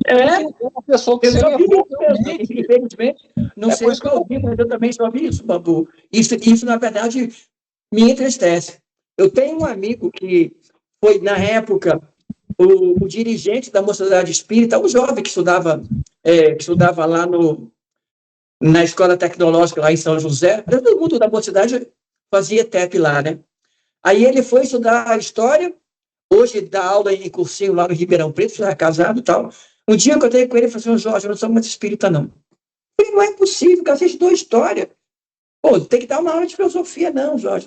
É uma pessoa que eu só vi realmente... infelizmente, não sei o que eu vi, mas eu também só vi isso, Babu. Isso, na verdade, me entristece. Eu tenho um amigo que foi, na época, o dirigente da Mocidade Espírita, um jovem que estudava lá na Escola Tecnológica, lá em São José. Todo mundo da Mocidade fazia TEP lá, né? Aí ele foi estudar História, hoje dá aula em cursinho lá no Ribeirão Preto, já é casado e tal. Um dia eu encontrei com ele e falei assim, Jorge, eu não sou mais espírita, não. Eu falei, não é possível, cara, você estudou História. Pô, tem que dar uma aula de filosofia, não, Jorge.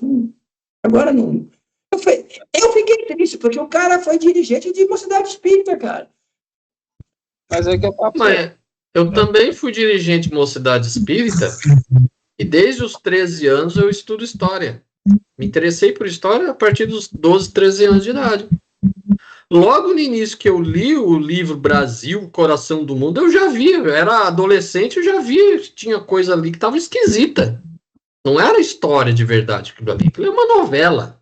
Agora não... Eu fiquei triste, porque o cara foi dirigente de Mocidade Espírita, cara. Mas é que eu também fui dirigente de Mocidade Espírita e desde os 13 anos eu estudo História. Me interessei por História a partir dos 12, 13 anos de idade. Logo no início que eu li o livro Brasil, Coração do Mundo, eu era adolescente, eu já via que tinha coisa ali que estava esquisita. Não era história de verdade aquilo ali, aquilo é uma novela.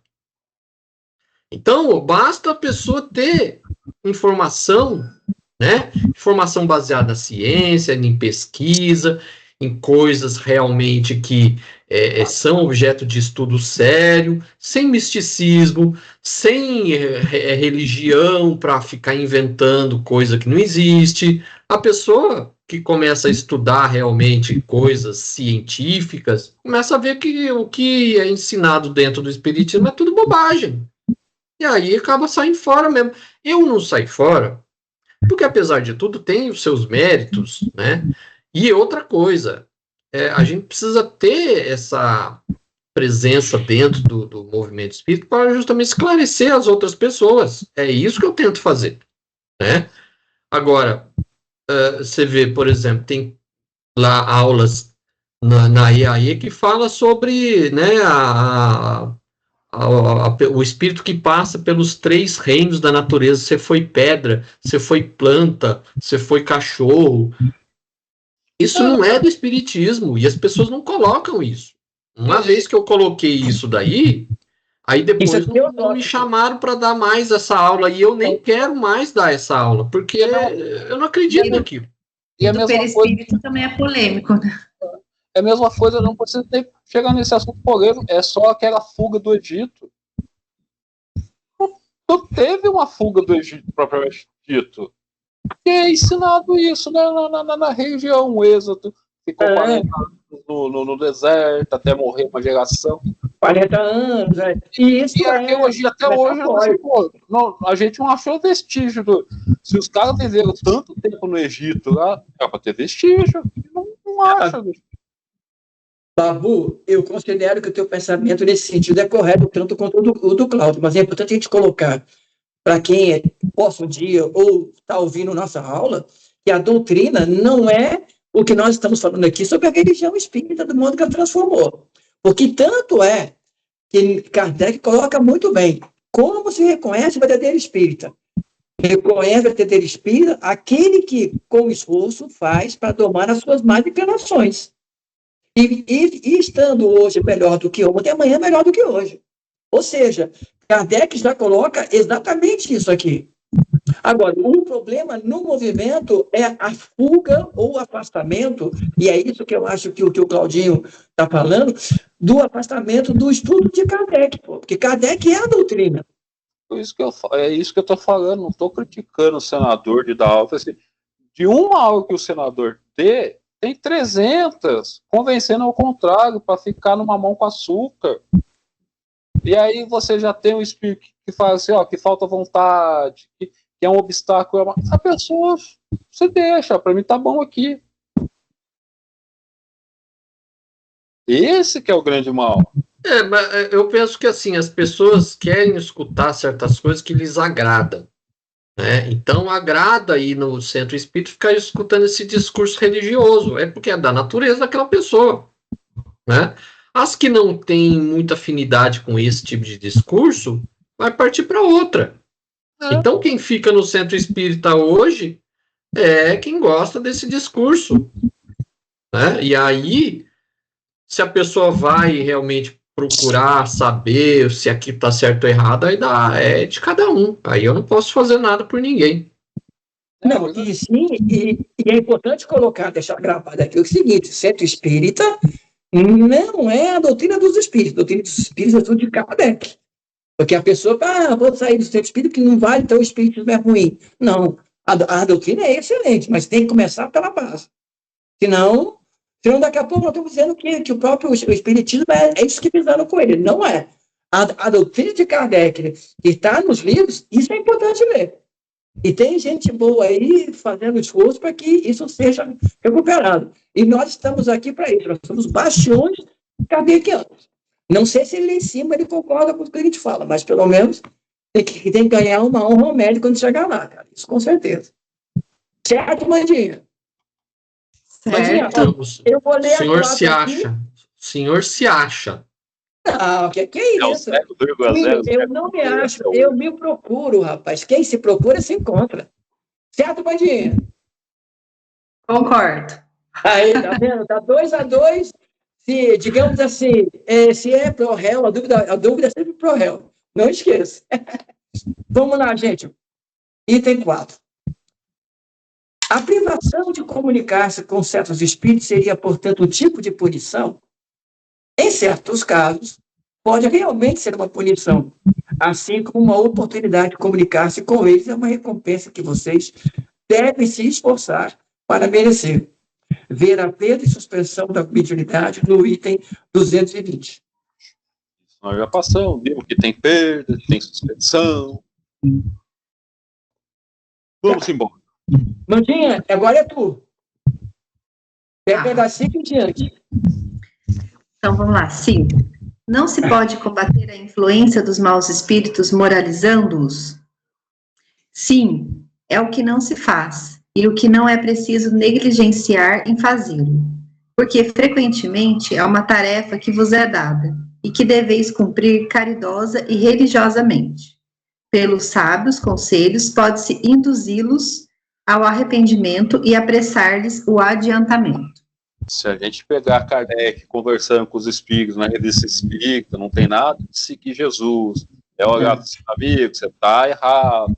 Então, basta a pessoa ter informação, né? Informação baseada na ciência, em pesquisa, em coisas realmente que são objeto de estudo sério, sem misticismo, sem religião para ficar inventando coisa que não existe. A pessoa que começa a estudar realmente coisas científicas, começa a ver que o que é ensinado dentro do espiritismo é tudo bobagem. E aí acaba saindo fora mesmo. Eu não saí fora, porque apesar de tudo tem os seus méritos, né? E outra coisa, a gente precisa ter essa presença dentro do movimento espírita para justamente esclarecer as outras pessoas. É isso que eu tento fazer, né? Agora, você vê, por exemplo, tem lá aulas na IAE que fala sobre, né, o espírito que passa pelos 3 reinos da natureza. Você foi pedra, você foi planta, você foi cachorro. Isso não é do espiritismo, e as pessoas não colocam isso. Uma vez que eu coloquei isso daí, aí depois não me chamaram para dar mais essa aula, e eu nem quero mais dar essa aula, porque eu não acredito naquilo. E o perispírito também é polêmico, né? É a mesma coisa, não precisa nem chegar nesse assunto polêmico, é só aquela fuga do Egito. Não teve uma fuga do Egito, propriamente dito. Que é ensinado isso na região, o êxodo, ficou 40 anos no deserto, até morrer uma geração. 40 anos, né? E arqueologia até hoje, a gente não achou vestígio. Se os caras viveram tanto tempo no Egito lá, é para ter vestígio. Não acha. Babu, eu considero que o teu pensamento nesse sentido é correto, tanto quanto o do Cláudio, mas é importante a gente colocar para quem possa um dia ou está ouvindo nossa aula, que a doutrina não é o que nós estamos falando aqui sobre a religião espírita do mundo que ela transformou. Porque tanto é que Kardec coloca muito bem como se reconhece o verdadeiro espírita. Reconhece o verdadeiro espírita aquele que, com esforço, faz para domar as suas más inclinações. E estando hoje melhor do que ontem, amanhã melhor do que hoje. Ou seja, Kardec já coloca exatamente isso aqui. Agora, o problema no movimento é a fuga ou o afastamento, e é isso que eu acho que o Claudinho está falando, do afastamento do estudo de Kardec, porque Kardec é a doutrina. É isso que eu estou falando, não estou criticando o senador de dar aula. Assim, de uma aula que o senador tem 300 convencendo ao contrário para ficar numa mão com açúcar. E aí você já tem um espírito que fala assim, ó, que falta vontade, que é um obstáculo. A pessoa, você deixa, para mim tá bom aqui. Esse que é o grande mal. Mas eu penso que assim, as pessoas querem escutar certas coisas que lhes agradam. Né? Então agrada aí no centro espírita ficar escutando esse discurso religioso, é porque é da natureza daquela pessoa, né? As que não têm muita afinidade com esse tipo de discurso, vai partir para outra. Então quem fica no centro espírita hoje é quem gosta desse discurso, né? E aí, se a pessoa vai realmente procurar saber se aqui está certo ou errado, aí é de cada um. Aí eu não posso fazer nada por ninguém. Não, e sim, e é importante colocar, deixar gravado aqui o seguinte: centro espírita não é a doutrina dos espíritos. A doutrina dos espíritos é tudo de Kardec. Porque a pessoa, vou sair do centro espírita que não vale, então o espiritismo é ruim. Não, a doutrina é excelente, mas tem que começar pela base. Senão daqui a pouco nós estamos dizendo que o próprio espiritismo é isso que pisaram com ele. Não é. A doutrina de Kardec, que está nos livros, isso é importante ler. E tem gente boa aí fazendo esforço para que isso seja recuperado. E nós estamos aqui para isso. Nós somos bastiões kardecianos. Não sei se ele em cima ele concorda com o que a gente fala, mas pelo menos tem que ganhar uma honra ao médico quando chegar lá, cara. Isso com certeza. Certo, Mandinha? Mandinha, eu vou ler a senhor se acha. O senhor se acha. Não, que é isso? Eu não me acho, eu me procuro, rapaz. Quem se procura se encontra. Certo, Mandinha? Concordo. Aí, tá vendo? Tá 2-2. Se, digamos assim, se é pro réu, a dúvida é sempre pro réu. Não esqueça. Vamos lá, gente. Item 4. A privação de comunicar-se com certos espíritos seria, portanto, um tipo de punição? Em certos casos, pode realmente ser uma punição, assim como uma oportunidade de comunicar-se com eles é uma recompensa que vocês devem se esforçar para merecer. Ver a perda e suspensão da mediunidade no item 220. Nós já passamos, vimos que tem perda, que tem suspensão. Vamos embora. Mandinha, agora é tu. Pega daqui em diante. Então, vamos lá. 5. Não se pode combater a influência dos maus espíritos moralizando-os? Sim, é o que não se faz, e o que não é preciso negligenciar em fazê-lo, porque frequentemente é uma tarefa que vos é dada, e que deveis cumprir caridosa e religiosamente. Pelos sábios conselhos pode-se induzi-los ao arrependimento e apressar-lhes o adiantamento. Se a gente pegar Kardec conversando com os espíritos na revista espírita, não tem nada de seguir Jesus. É olhar para os amigos, você está errado.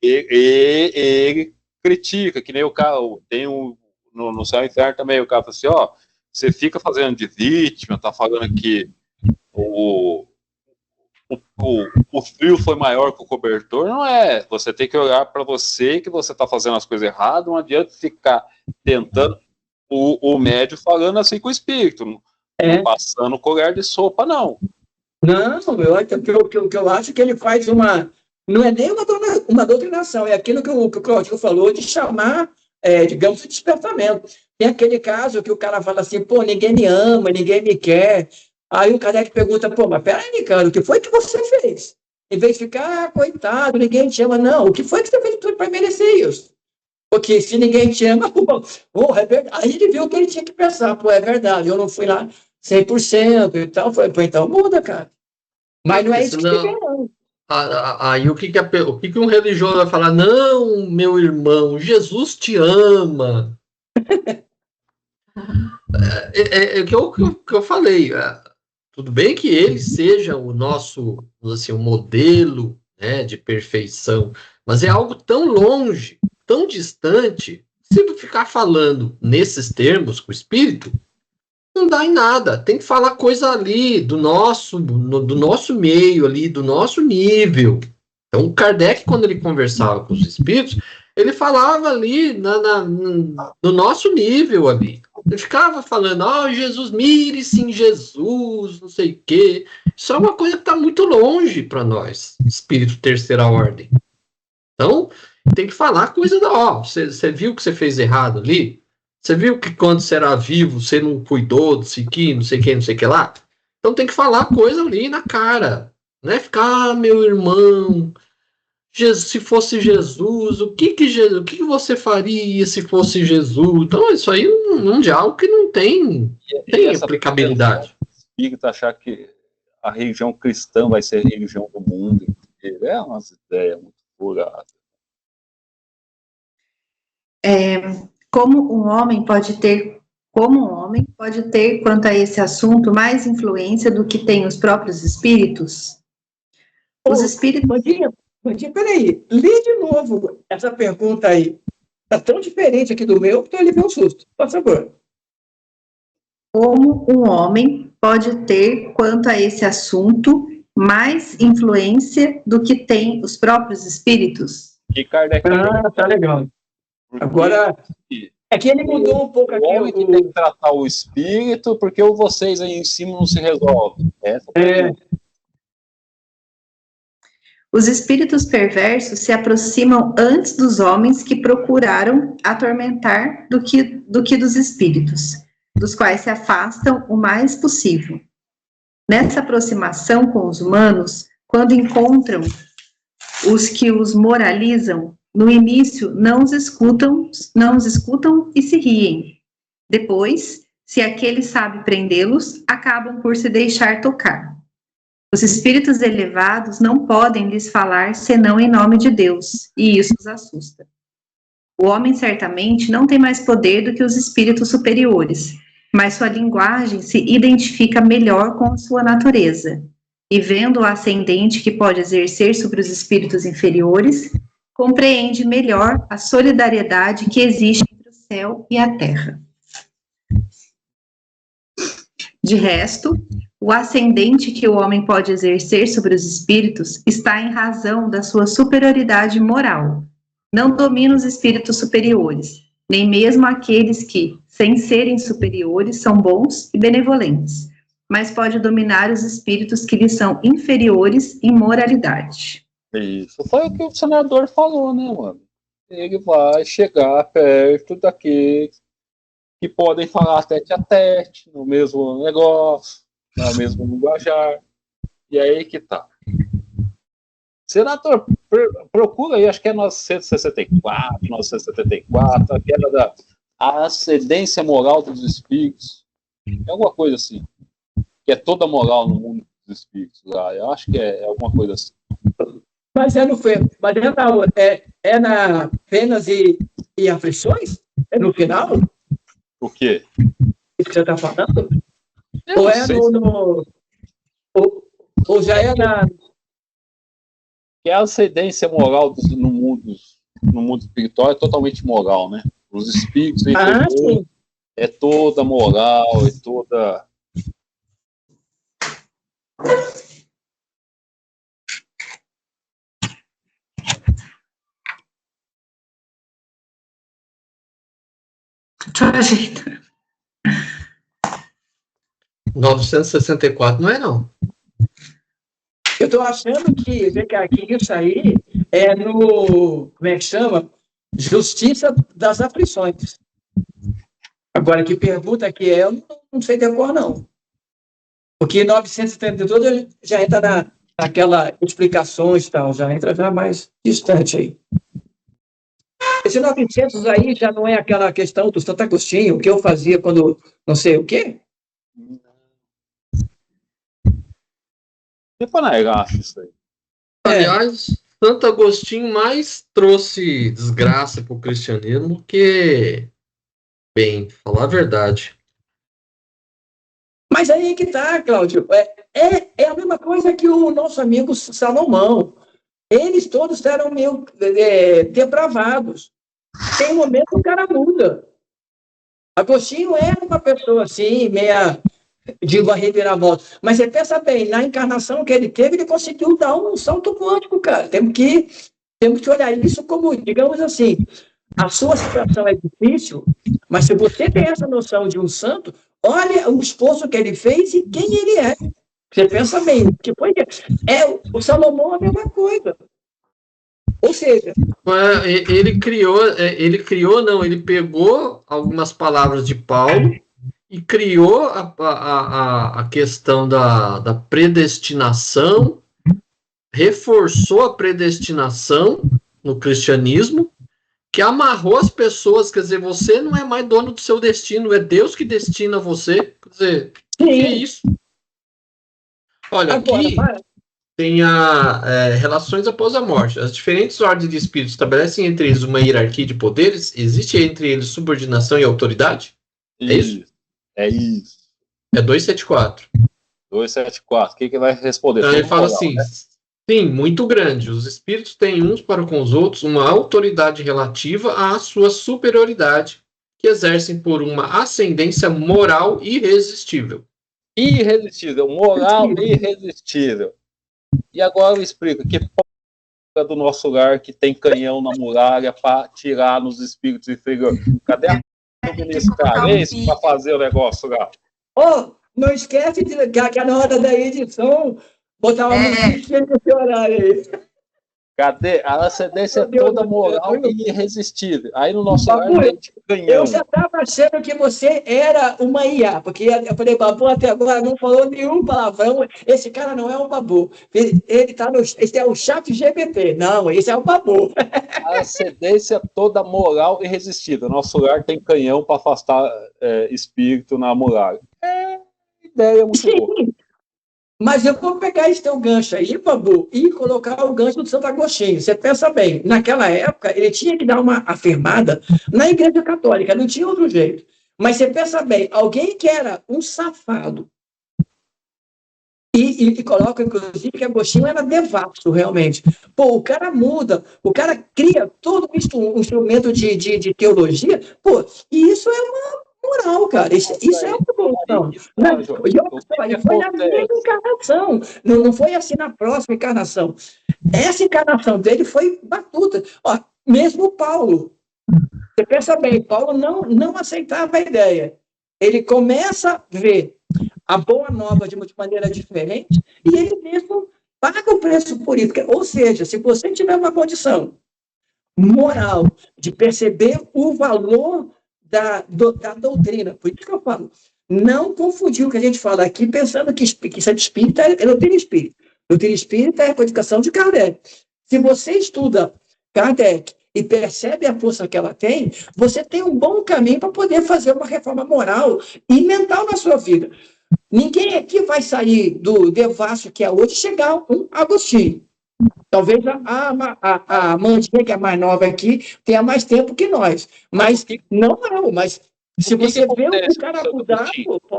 Ele critica, que nem o cara, tem no Céu e Inferno também, o cara fala assim, ó, você fica fazendo de vítima, tá falando que o frio foi maior que o cobertor, não é. Você tem que olhar para você, que você está fazendo as coisas erradas, não adianta ficar tentando o médio falando assim com o espírito, não passando colher de sopa, não. Não, o que eu acho que ele faz não é nem uma doutrinação, é aquilo que o Claudinho falou de chamar, digamos, de despertamento. Tem aquele caso que o cara fala assim, pô, ninguém me ama, ninguém me quer. Aí o Kardec pergunta, pô, mas peraí, cara, o que foi que você fez? Em vez de ficar, coitado, ninguém te ama, não. O que foi que você fez tudo para merecer isso? Porque se ninguém te ama, aí ele viu que ele tinha que pensar, pô, é verdade, eu não fui lá 100% e tal. Foi, pô, então muda, cara. Mas não é isso que você quer, não. Aí o que um religioso vai falar? Não, meu irmão, Jesus te ama. O que eu falei. Tudo bem que ele seja o nosso, assim, um modelo, né, de perfeição, mas é algo tão longe, tão distante. Se eu ficar falando nesses termos com o espírito, não dá em nada. Tem que falar coisa ali do nosso meio ali, do nosso nível. Então, o Kardec, quando ele conversava com os espíritos, Ele falava ali no nosso nível ali. Ele ficava falando, Jesus, mire-se em Jesus, não sei o quê. Isso é uma coisa que está muito longe para nós, espírito terceira ordem. Então, tem que falar coisa da... Você viu que você fez errado ali? Você viu que quando você era vivo, você não cuidou do Siquim, não sei o que, não sei o que lá? Então tem que falar coisa ali na cara. Não é ficar, meu irmão... se fosse Jesus, o que você faria se fosse Jesus? Então, isso aí é um diálogo que não tem aplicabilidade. Espírito achar que a religião cristã vai ser a religião do mundo. É uma ideia muito furada. Como um homem pode ter quanto a esse assunto mais influência do que tem os próprios espíritos? Os espíritos... Mandinha, peraí, lê de novo essa pergunta aí. Está tão diferente aqui do meu que eu levei um susto. Por favor. Como um homem pode ter, quanto a esse assunto, mais influência do que tem os próprios espíritos? E Kardec... tá legal. Agora, é que ele mudou um pouco aqui. O homem que tem que tratar o espírito, porque vocês aí em cima não se resolvem. Os espíritos perversos se aproximam antes dos homens que procuraram atormentar do que dos espíritos, dos quais se afastam o mais possível. Nessa aproximação com os humanos, quando encontram os que os moralizam, no início não os escutam e se riem. Depois, se aquele sabe prendê-los, acabam por se deixar tocar. Os espíritos elevados não podem lhes falar senão em nome de Deus, e isso os assusta. O homem certamente não tem mais poder do que os espíritos superiores, mas sua linguagem se identifica melhor com a sua natureza, e vendo o ascendente que pode exercer sobre os espíritos inferiores, compreende melhor a solidariedade que existe entre o céu e a terra. De resto, o ascendente que o homem pode exercer sobre os espíritos está em razão da sua superioridade moral. Não domina os espíritos superiores, nem mesmo aqueles que, sem serem superiores, são bons e benevolentes, mas pode dominar os espíritos que lhe são inferiores em moralidade. Isso foi o que o senador falou, né, mano? Ele vai chegar perto daqueles que podem falar tete a tete, no mesmo negócio, no mesmo linguajar. E aí que tá. Senador, procura aí, acho que é 964, 974, aquela da ascendência moral dos espíritos. É alguma coisa assim. Que é toda moral no mundo dos espíritos lá. Eu acho que é alguma coisa assim. Mas é na penas e aflições? É no final? O quê? Isso que você está falando? Ou é ou já é na... Que a ascendência moral no mundo espiritual é totalmente moral, né? Os espíritos é toda moral, é toda... Ajeita. 964, não é não? Eu estou achando que isso aí é no... Como é que chama? Justiça das aflições. Agora, que pergunta que é, eu não sei decor, não. Porque 972 já entra naquela explicações e tal, já entra já mais distante aí. Esse 900 aí já não é aquela questão do Santo Agostinho, o que eu fazia quando não sei o quê? Depois eu acho isso aí. Aliás, Santo Agostinho mais trouxe desgraça para o cristianismo que, bem, falar a verdade. Mas aí que tá, Cláudio. É a mesma coisa que o nosso amigo Salomão. Eles todos eram meio depravados. Tem um momento que o cara muda. Agostinho era uma pessoa assim, meia de uma reviravolta. Mas você pensa bem, na encarnação que ele teve, ele conseguiu dar um salto quântico, cara. Temos que temos que olhar isso como, digamos assim, a sua situação é difícil, mas se você tem essa noção de um santo, olha o esforço que ele fez e quem ele é. Você pensa bem, que foi o Salomão a mesma coisa. Ou seja, ele pegou algumas palavras de Paulo e criou a questão da predestinação, reforçou a predestinação no cristianismo, que amarrou as pessoas, quer dizer, você não é mais dono do seu destino, é Deus que destina você, quer dizer, que é isso? Olha, aqui tem relações após a morte. As diferentes ordens de espíritos estabelecem entre eles uma hierarquia de poderes, existe entre eles subordinação e autoridade? É isso? É isso. É 274. 274. O que vai responder? Então ele fala assim, né? Sim, muito grande. Os espíritos têm uns para com os outros uma autoridade relativa à sua superioridade, que exercem por uma ascendência moral irresistível. Irresistível, moral irresistível. E agora eu explico, que porra do nosso lar que tem canhão na muralha para tirar nos espíritos inferiores? Cadê a ministro Carência para fazer o negócio lá? Não esquece de que na hora da edição botar uma musiquinha nesse horário aí. Cadê? A ascendência toda moral e irresistível. Aí no nosso lar a gente ganhou. Eu já estava achando que você era uma IA, porque eu falei, Babu até agora não falou nenhum palavrão. Esse cara não é um Babu. Ele tá no. Esse é o chat GPT. Não, esse é o Babu. A ascendência toda moral e irresistível. Nosso lar tem canhão para afastar espírito na muralha. Ideia muito boa. Mas eu vou pegar esse teu gancho aí, Babu, e colocar o gancho do Santo Agostinho. Você pensa bem, naquela época ele tinha que dar uma afirmada na Igreja Católica, não tinha outro jeito. Mas você pensa bem, alguém que era um safado, e coloca, inclusive, que Agostinho era devasso, realmente. Pô, o cara muda, o cara cria todo um instrumento de teologia, pô, e isso é uma moral, cara. Isso é uma evolução. Foi na mesma encarnação. Não foi assim na próxima encarnação. Essa encarnação dele foi batuta. Ó, mesmo Paulo. Você pensa bem, Paulo não aceitava a ideia. Ele começa a ver a boa nova de maneira diferente e ele mesmo paga o preço por isso. Ou seja, se você tiver uma condição moral de perceber o valor da doutrina. Por isso que eu falo, não confundir o que a gente fala aqui pensando que isso é de espírita, é doutrina espírita. Doutrina espírita é a codificação de Kardec. Se você estuda Kardec e percebe a força que ela tem, você tem um bom caminho para poder fazer uma reforma moral e mental na sua vida. Ninguém aqui vai sair do devasso que é hoje e chegar a um Agostinho. Talvez a Mandinha, que é mais nova aqui, tenha mais tempo que nós. Mas mas se você vê o cara mudar...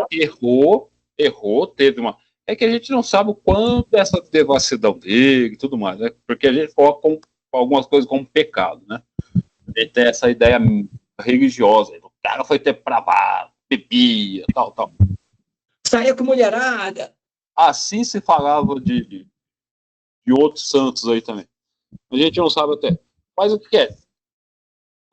Errou, teve uma... É que a gente não sabe o quanto dessa devassidão dele e tudo mais, né? Porque a gente coloca algumas coisas como pecado, né? A gente tem essa ideia religiosa. O cara foi depravado, bebia, tal. Saía com mulherada. Assim se falava de outros santos aí também. A gente não sabe até. Mas o que é?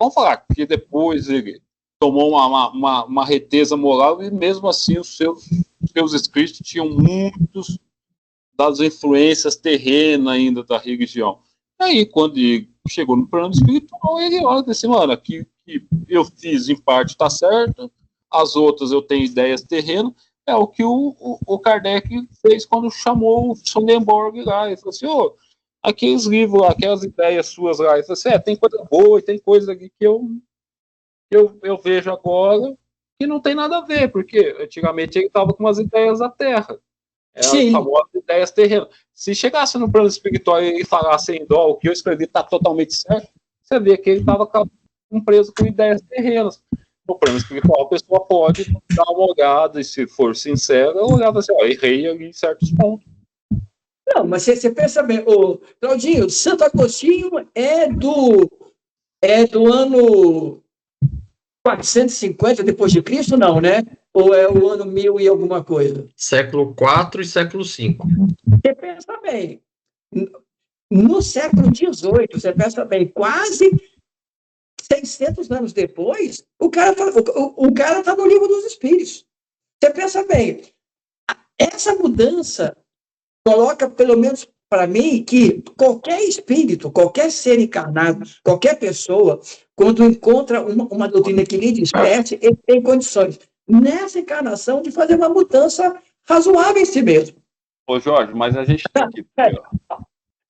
Vamos falar que depois ele tomou uma reteza moral e mesmo assim os seus escritos tinham muitos das influências terrenas ainda da religião. Aí quando ele chegou no plano espiritual, ele olha assim, mano, aqui que eu fiz em parte está certo, as outras eu tenho ideias terrenas. É o que o Kardec fez quando chamou o Swedenborg lá. Ele falou assim, aqueles livros lá, aquelas ideias suas lá. Ele falou assim, tem coisa boa e tem coisa aqui que eu vejo agora que não tem nada a ver, porque antigamente ele estava com umas ideias da Terra. As famosas ideias terrenas. Se chegasse no plano espiritual e falasse em dó, o que eu escrevi está totalmente certo, você vê que ele estava preso com ideias terrenas. No plano espiritual, a pessoa pode dar uma olhada, e se for sincera, olhava assim, errei ali em certos pontos. Não, mas você pensa bem, Claudinho, Santo Agostinho é do ano 450 depois de Cristo, não, né? Ou é o ano 1000 e alguma coisa? Século IV e século V. Você pensa bem, no século XVIII, você pensa bem, quase 600 anos depois, o cara está no livro dos Espíritos. Você pensa bem, essa mudança coloca, pelo menos para mim, que qualquer espírito, qualquer ser encarnado, qualquer pessoa, quando encontra uma doutrina que lhe desperte, ele tem condições, nessa encarnação, de fazer uma mudança razoável em si mesmo. Ô, Jorge, mas a gente tem que...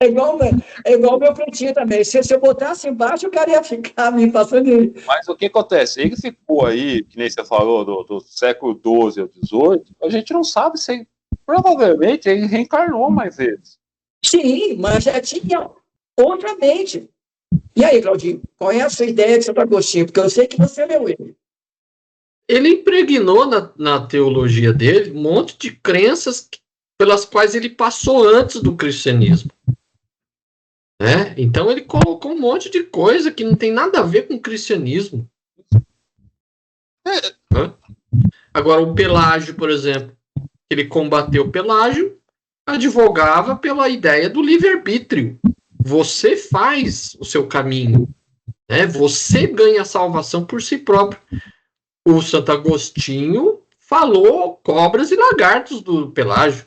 É igual o meu pretinho também. Se eu botasse embaixo, o cara ia ficar me passando. Mas o que acontece? Ele ficou aí, que nem você falou, do século XII ao XVIII, a gente não sabe se provavelmente ele reencarnou mais vezes. Sim, mas já tinha outra mente. E aí, Claudinho, qual é a sua ideia de Santo Agostinho? Porque eu sei que você leu ele. Ele impregnou na teologia dele um monte de crenças pelas quais ele passou antes do cristianismo. Né? Então ele colocou um monte de coisa que não tem nada a ver com o cristianismo. Agora, o Pelágio, por exemplo, ele combateu o Pelágio, advogava pela ideia do livre-arbítrio. Você faz o seu caminho, né? Você ganha a salvação por si próprio. O Santo Agostinho falou cobras e lagartos do Pelágio.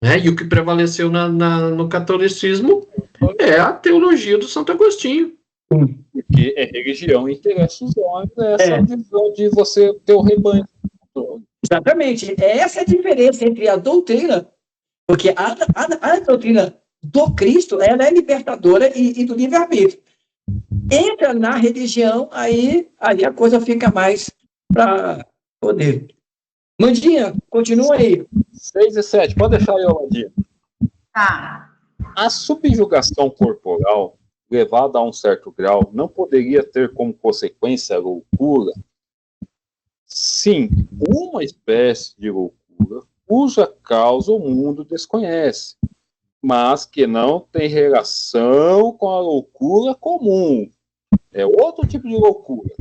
Né? E o que prevaleceu no catolicismo é a teologia do Santo Agostinho. Porque é religião e interessa os homens, essa visão de você ter o rebanho. Exatamente. Essa é a diferença entre a doutrina, porque a doutrina do Cristo, ela é libertadora e do livre-arbítrio. Entra na religião, aí a coisa fica mais para poder. Mandinha, continua aí. 6 e 7, pode deixar aí, Mandinha. Tá. A subjugação corporal, levada a um certo grau, não poderia ter como consequência a loucura? Sim, uma espécie de loucura cuja causa o mundo desconhece, mas que não tem relação com a loucura comum. É outro tipo de loucura.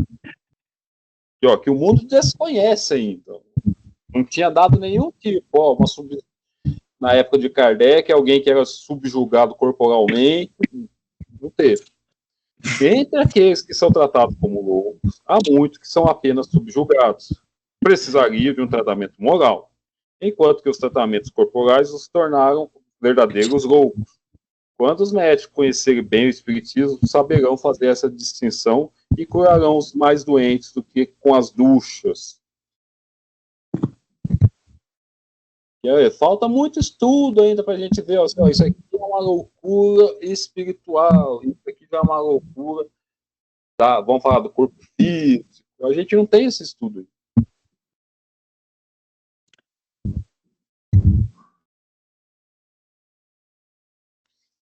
Que o mundo desconhece ainda. Não tinha dado nenhum tipo. Na época de Kardec, alguém que era subjugado corporalmente, não teve. Entre aqueles que são tratados como loucos, há muitos que são apenas subjugados. Precisariam de um tratamento moral, enquanto que os tratamentos corporais os tornaram verdadeiros loucos. Quando os médicos conhecerem bem o espiritismo, saberão fazer essa distinção e curarão os mais doentes do que com as duchas. Falta muito estudo ainda para a gente ver, isso aqui é uma loucura espiritual, isso aqui já é uma loucura, vamos falar do corpo físico, a gente não tem esse estudo aí.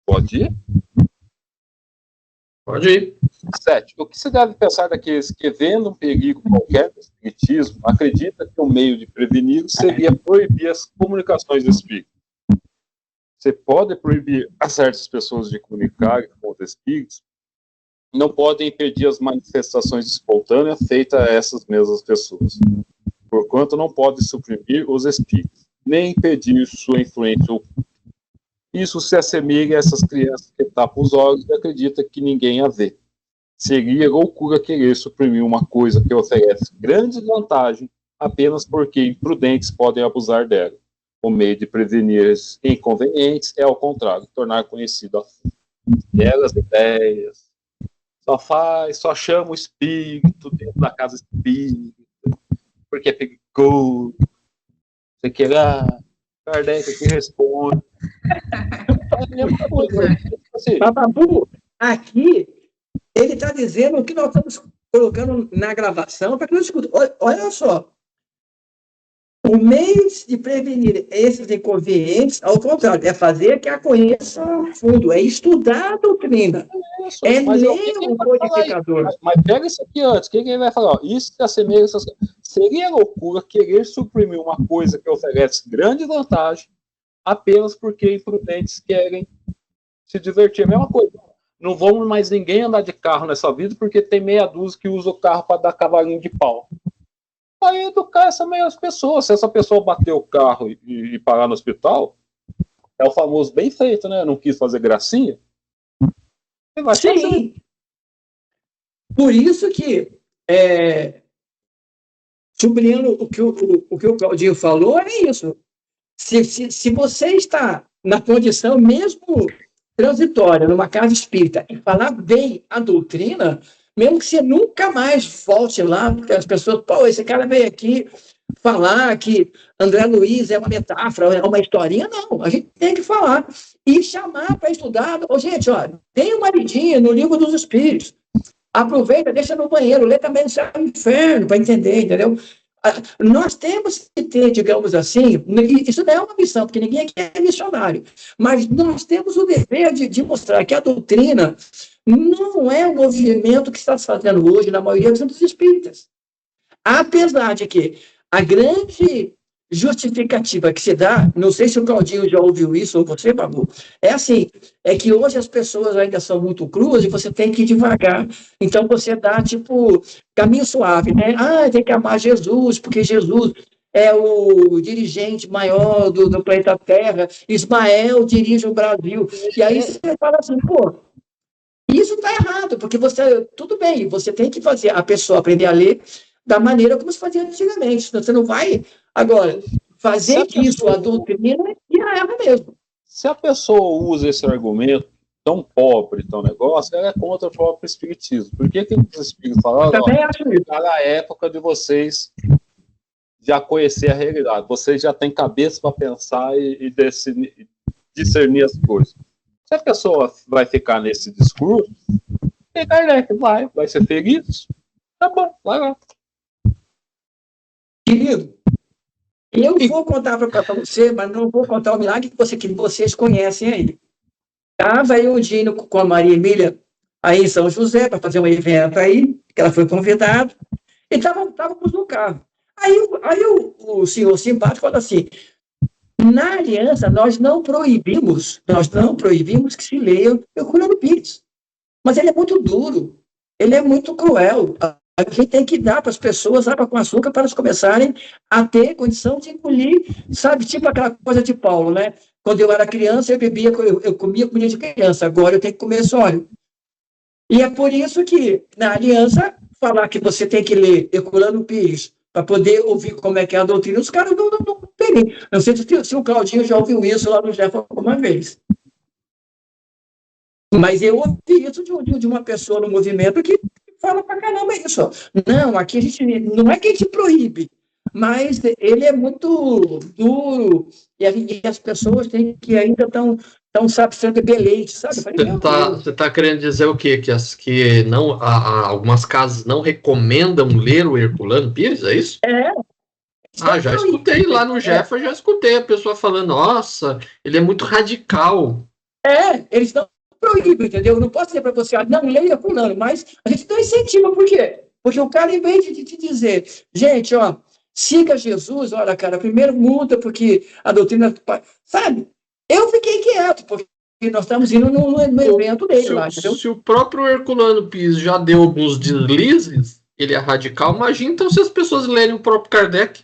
Pode ir? Pode ir. 7. O que se deve pensar daqueles que, vendo um perigo qualquer do espiritismo, acredita que o meio de prevenir seria proibir as comunicações do espírito? Você pode proibir a certas pessoas de comunicar com os espíritos, não pode impedir as manifestações espontâneas feitas a essas mesmas pessoas, porquanto não pode suprimir os espíritos, nem impedir sua influência oculta. Isso se assemelha a essas crianças que tapam os olhos e acreditam que ninguém a vê. Seria loucura querer suprimir uma coisa que oferece grande vantagem apenas porque imprudentes podem abusar dela. O meio de prevenir inconvenientes é, ao contrário, tornar conhecido a fundo. Belas ideias. Só chama o espírito dentro da casa espírita, porque é perigoso. Você quer Kardec aqui responde. Bababu, aqui ele está dizendo o que nós estamos colocando na gravação para que nós escutem. Olha só. O meio de prevenir esses inconvenientes, ao contrário, é fazer que a conheça a fundo, é estudar a doutrina, é ler um codificador. Mas pega isso aqui antes, o que ele vai falar? Isso se assemelha, seria loucura querer suprimir uma coisa que oferece grande vantagem apenas porque imprudentes querem se divertir. A mesma coisa. Não vamos mais ninguém andar de carro nessa vida porque tem meia dúzia que usa o carro para dar cavalinho de pau. Vai educar essas meias pessoas. Se essa pessoa bater o carro e parar no hospital, É o famoso bem feito, né? Não quis fazer gracinha. Você vai fazer. Sim. Por isso que, sublinhando o que o Claudinho falou, é isso. Se você está na condição mesmo transitória, numa casa espírita, e falar bem a doutrina, mesmo que você nunca mais volte lá, porque as pessoas, pô, esse cara veio aqui falar que André Luiz é uma metáfora, é uma historinha, não, a gente tem que falar e chamar para estudar. Ô, gente, ó, tem uma lidinha no Livro dos Espíritos, aproveita, deixa no banheiro, lê também no Céu e Inferno para entender, entendeu? Nós temos que ter, digamos assim, isso não é uma missão, porque ninguém aqui é missionário, mas nós temos o dever de mostrar que a doutrina não é um movimento que está se fazendo hoje na maioria dos espíritas. Apesar de que a grande justificativa que se dá, não sei se o Claudinho já ouviu isso, ou você, Babu, é assim, é que hoje as pessoas ainda são muito cruas e você tem que ir devagar. Então você dá, tipo, caminho suave, né? Ah, tem que amar Jesus, porque Jesus é o dirigente maior do planeta Terra, Ismael dirige o Brasil. E aí você fala assim, pô, isso está errado, porque você, tudo bem, você tem que fazer a pessoa aprender a ler da maneira como se fazia antigamente. Você não vai, agora, fazer disso a doutrina e a erra mesmo. Se a pessoa usa esse argumento tão pobre, tão negócio, ela é contra o próprio espiritismo. Por que os espíritos falam, também acho isso. Está na época de vocês já conhecer a realidade, vocês já têm cabeça para pensar e discernir as coisas. Se a pessoa vai ficar nesse discurso, tem Kardec, vai ser feliz. Tá bom, vai lá. Querido, eu vou contar para você, mas não vou contar o milagre que vocês conhecem aí. Estava eu um dia com a Maria Emília aí em São José para fazer um evento aí, que ela foi convidada, e estávamos no carro. Aí o senhor simpático falou assim, na aliança nós não proibimos que se leia o Curando Pires. Mas ele é muito duro, ele é muito cruel. A gente tem que dar para as pessoas água com açúcar para elas começarem a ter condição de engolir, sabe, tipo aquela coisa de Paulo, né? Quando eu era criança, eu comia comida de criança, agora eu tenho que comer sólido. E é por isso que, na aliança, falar que você tem que ler Herculano Pires para poder ouvir como é que é a doutrina, os caras não terem. Não sei se o Claudinho já ouviu isso lá no Jeff alguma vez. Mas eu ouvi isso de uma pessoa no movimento que fala pra caramba isso. Não, aqui a gente não é que a gente proíbe, mas ele é muito duro e as pessoas têm que ainda estão sabe, sendo beleite, sabe? Você tá querendo dizer o quê? Que não, algumas casas não recomendam ler o Herculano Pires, é isso? Já escutei lá no Jeff, já escutei a pessoa falando, nossa, ele é muito radical. Eles não proíbem, entendeu? Eu não posso dizer para você, não, leia Herculano, mas a gente não incentiva, por quê? Porque o cara, em vez de te dizer, gente, ó, siga Jesus, olha, cara, primeiro muda, porque a doutrina, sabe? Eu fiquei quieto, porque nós estamos indo no evento dele lá, entendeu? Se o próprio Herculano Pires já deu alguns deslizes, ele é radical, imagina então se as pessoas lerem o próprio Kardec.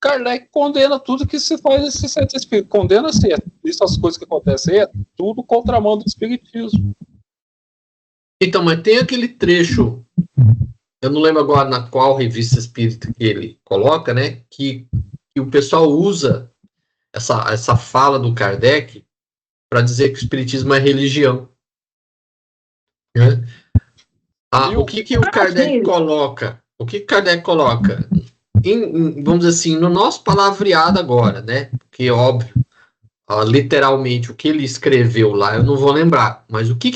Kardec condena tudo que se faz esse centro espírita. Condena-se essas coisas que acontecem, é tudo contramão do espiritismo. Então, mas tem aquele trecho, eu não lembro agora na qual revista espírita que ele coloca, né, que o pessoal usa essa fala do Kardec para dizer que o espiritismo é religião. Né? O que o Kardec coloca? O que Kardec coloca? Vamos dizer assim, no nosso palavreado agora, né? Porque, óbvio, literalmente, o que ele escreveu lá, eu não vou lembrar, mas o que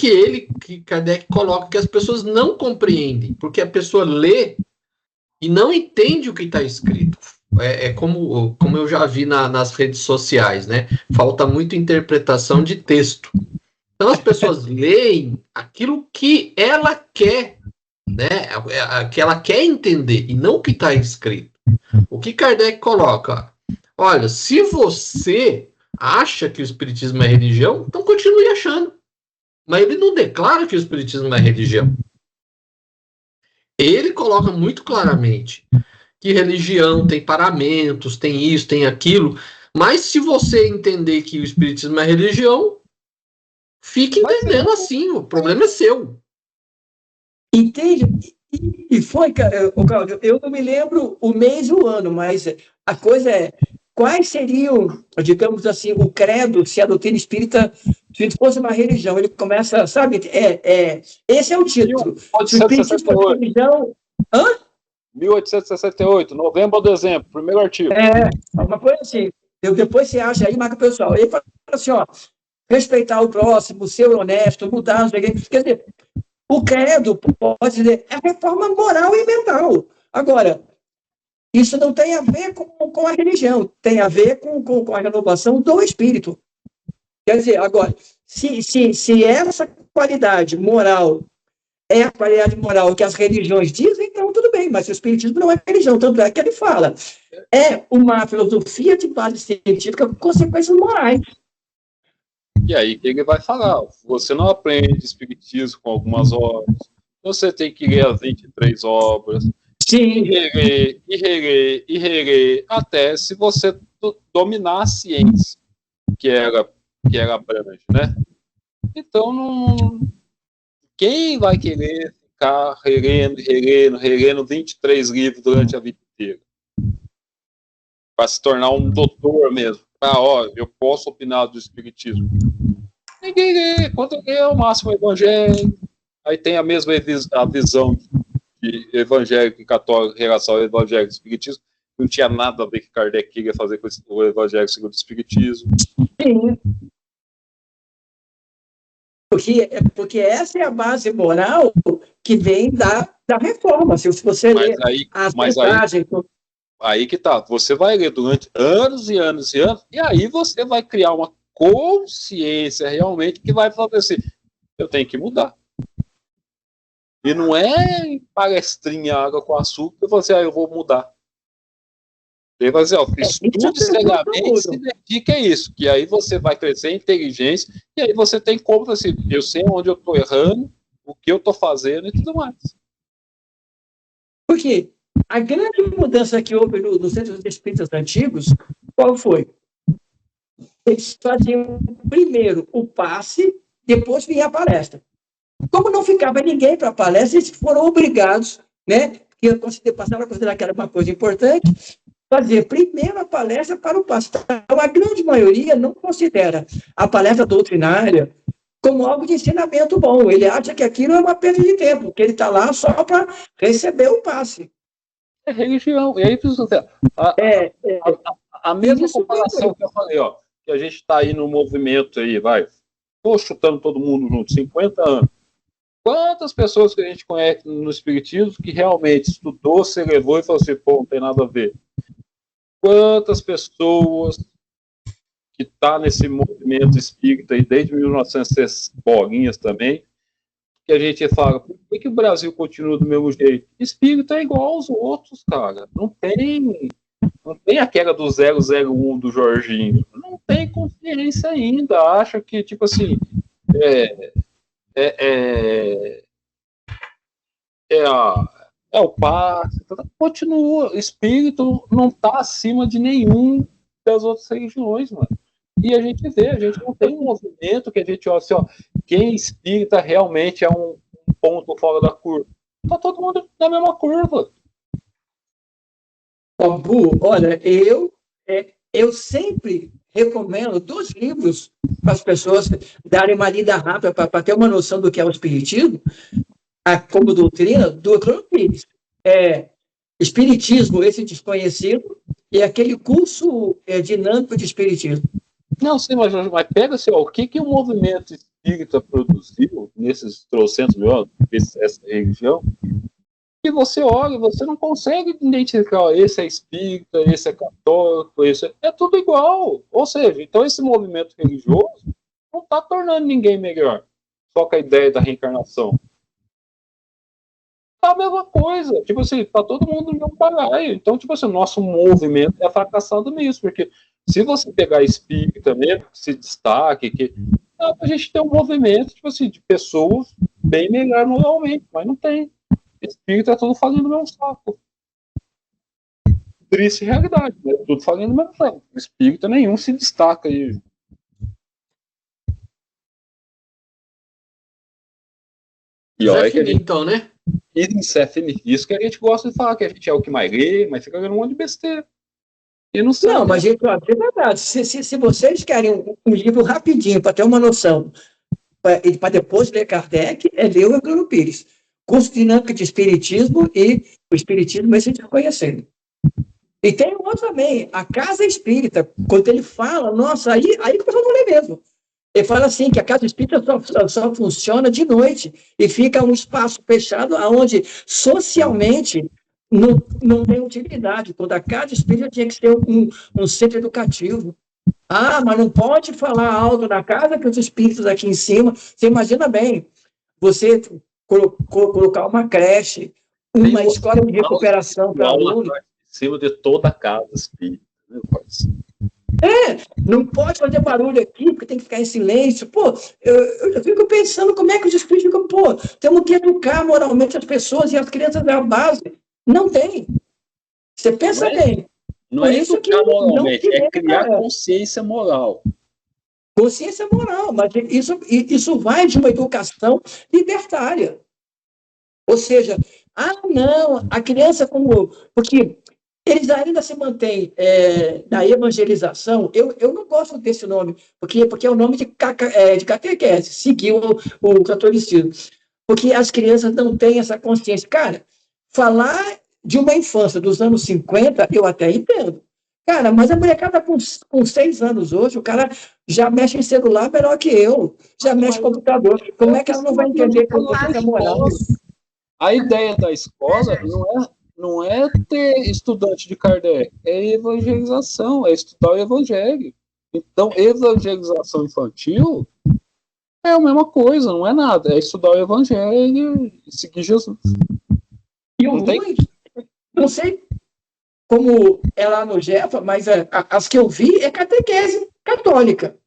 Kardec coloca que as pessoas não compreendem, porque a pessoa lê e não entende o que está escrito. Como eu já vi nas redes sociais, né? Falta muito interpretação de texto. Então, as pessoas leem aquilo que ela quer, né? Que ela quer entender, e não o que está escrito. O que Kardec coloca? Olha, se você acha que o espiritismo é religião, então continue achando. Mas ele não declara que o espiritismo é religião. Ele coloca muito claramente que religião tem paramentos, tem isso, tem aquilo, mas se você entender que o espiritismo é religião, fique entendendo assim, o problema é seu. Entende? E foi, ô, Cláudio, eu não me lembro o mês e o ano, mas a coisa é, quais seriam, digamos assim, o credo, se a doutrina espírita, se fosse uma religião, ele começa, sabe, esse é o título. Se o espiritismo fosse religião... Hã? 1868, novembro ou dezembro, primeiro artigo. Uma coisa assim. Depois você acha aí, marca o pessoal. Ele fala assim, ó, respeitar o próximo, ser honesto, mudar, não sei o quê. Quer dizer, o credo, pode dizer, é reforma moral e mental. Agora, isso não tem a ver com a religião, tem a ver com a renovação do espírito. Quer dizer, agora, se essa qualidade moral é a qualidade moral que as religiões dizem, então tudo bem, mas o espiritismo não é religião, tanto é que ele fala. É uma filosofia de base científica com consequências morais. E aí que ele vai falar, você não aprende espiritismo com algumas obras, você tem que ler as 23 obras, Sim. e reler, até se você dominar a ciência, que ela abrange, né? Então, quem vai querer ficar relendo 23 livros durante a vida inteira? Para se tornar um doutor mesmo. Eu posso opinar do espiritismo. Ninguém lê. Quando lê, é o máximo evangelho. Aí tem a mesma a visão de evangélico e católico em relação ao evangelho e espiritismo. Não tinha nada a ver que Kardec queria fazer com o evangelho segundo o espiritismo. Sim. Porque essa é a base moral que vem da reforma. Se você ler as mensagens... Aí que tá, você vai ler durante anos e anos e anos, e aí você vai criar uma consciência realmente que vai fazer assim, eu tenho que mudar. E não é palestrinha, água com açúcar, você, eu vou mudar. Ele vai dizer, estude seriamente, se dedique a isso, que aí você vai crescer em inteligência, e aí você tem como, assim, eu sei onde eu estou errando, o que eu estou fazendo e tudo mais. Por quê? A grande mudança que houve nos centros espíritas antigos, qual foi? Eles faziam primeiro o passe, depois vinha a palestra. Como não ficava ninguém para a palestra, eles foram obrigados, né, que passaram a considerar que era uma coisa importante, fazer primeiro a palestra para o passe. Então, a grande maioria não considera a palestra doutrinária como algo de ensinamento bom. Ele acha que aquilo é uma perda de tempo, que ele está lá só para receber o passe. É religião. E aí, a mesma comparação que eu falei, ó, que a gente está aí no movimento aí, estou chutando todo mundo junto, 50 anos. Quantas pessoas que a gente conhece no espiritismo que realmente estudou, se elevou e falou assim, pô, não tem nada a ver. Quantas pessoas que tá nesse movimento espírita aí desde 1900 bolinhas também, que a gente fala, por que o Brasil continua do mesmo jeito? Espírito é igual aos outros, cara. Não tem aquela do 001 do Jorginho. Não tem consciência ainda. Acha que, tipo assim, o passe. Continua. Espírito não está acima de nenhum das outras religiões, mano. E a gente não tem um movimento que a gente olha assim, ó, quem espírita realmente é um ponto fora da curva. Tá todo mundo na mesma curva. Bu, olha, eu sempre recomendo 2 livros para as pessoas darem uma lida rápida para ter uma noção do que é o espiritismo, como doutrina, do Antônio Pires. Espiritismo, esse desconhecido, e aquele curso dinâmico de espiritismo. Não, sim, mas pega assim, ó, o que o movimento espírita produziu nesses 300 mil anos, essa religião, que você olha, você não consegue identificar, ó, esse é espírita, esse é católico, esse é tudo igual. Ou seja, então esse movimento religioso não está tornando ninguém melhor, só com a ideia da reencarnação. Tá a mesma coisa, tipo assim, tá todo mundo no mesmo balaio. Então, tipo assim, o nosso movimento é fracassado nisso, porque se você pegar espírita mesmo, que se destaque, a gente tem um movimento, tipo assim, de pessoas bem melhor moralmente, mas não tem. Espírita é tudo fazendo o mesmo saco. triste realidade, né? Tudo falando mesmo tempo. Espírita nenhum se destaca aí. E olha que a gente... então, né? Isso que a gente gosta de falar, que a gente é o que mais lê, mas fica vendo um monte de besteira. E não sabe. Não, mas, gente, ó, é verdade. Se vocês querem um livro rapidinho, para ter uma noção, para depois ler Kardec, é ler o Herculano Pires. Curso de Dinâmica de Espiritismo e o Espiritismo, esse a gente vai conhecendo. E tem um outro também, a Casa Espírita, quando ele fala, nossa, aí que o pessoal não lê mesmo. Ele fala assim, que a Casa Espírita só funciona de noite e fica um espaço fechado onde socialmente não tem utilidade. Quando a Casa Espírita tinha que ser um centro educativo. Ah, mas não pode falar alto na casa que os espíritos aqui em cima. Você imagina bem, você colocar uma creche, uma escola de recuperação para alunos. Em cima de toda a casa espírita, né, parceiro? Não pode fazer barulho aqui, porque tem que ficar em silêncio. Pô, eu fico pensando como é que os espíritos ficam, pô, temos que educar moralmente as pessoas e as crianças da base. Não tem. Você pensa bem. Não é educar moralmente, é criar consciência moral. Consciência moral, mas isso vai de uma educação libertária. Ou seja, não, a criança porque eles ainda se mantêm na evangelização. Eu não gosto desse nome, porque é o nome de catequese, seguir o catolicismo. Porque as crianças não têm essa consciência. Cara, falar de uma infância dos anos 50, eu até entendo. Cara, mas a molecada com 6 anos hoje, o cara já mexe em celular melhor que eu, já mexe em computador. Como é que ela não vai entender que é moral? A ideia da escola não é ter estudante de Kardec, é evangelização, é estudar o evangelho. Então, evangelização infantil é a mesma coisa, não é nada, é estudar o evangelho e seguir Jesus. E não sei como é lá no Jefa, mas as que eu vi é catequese católica.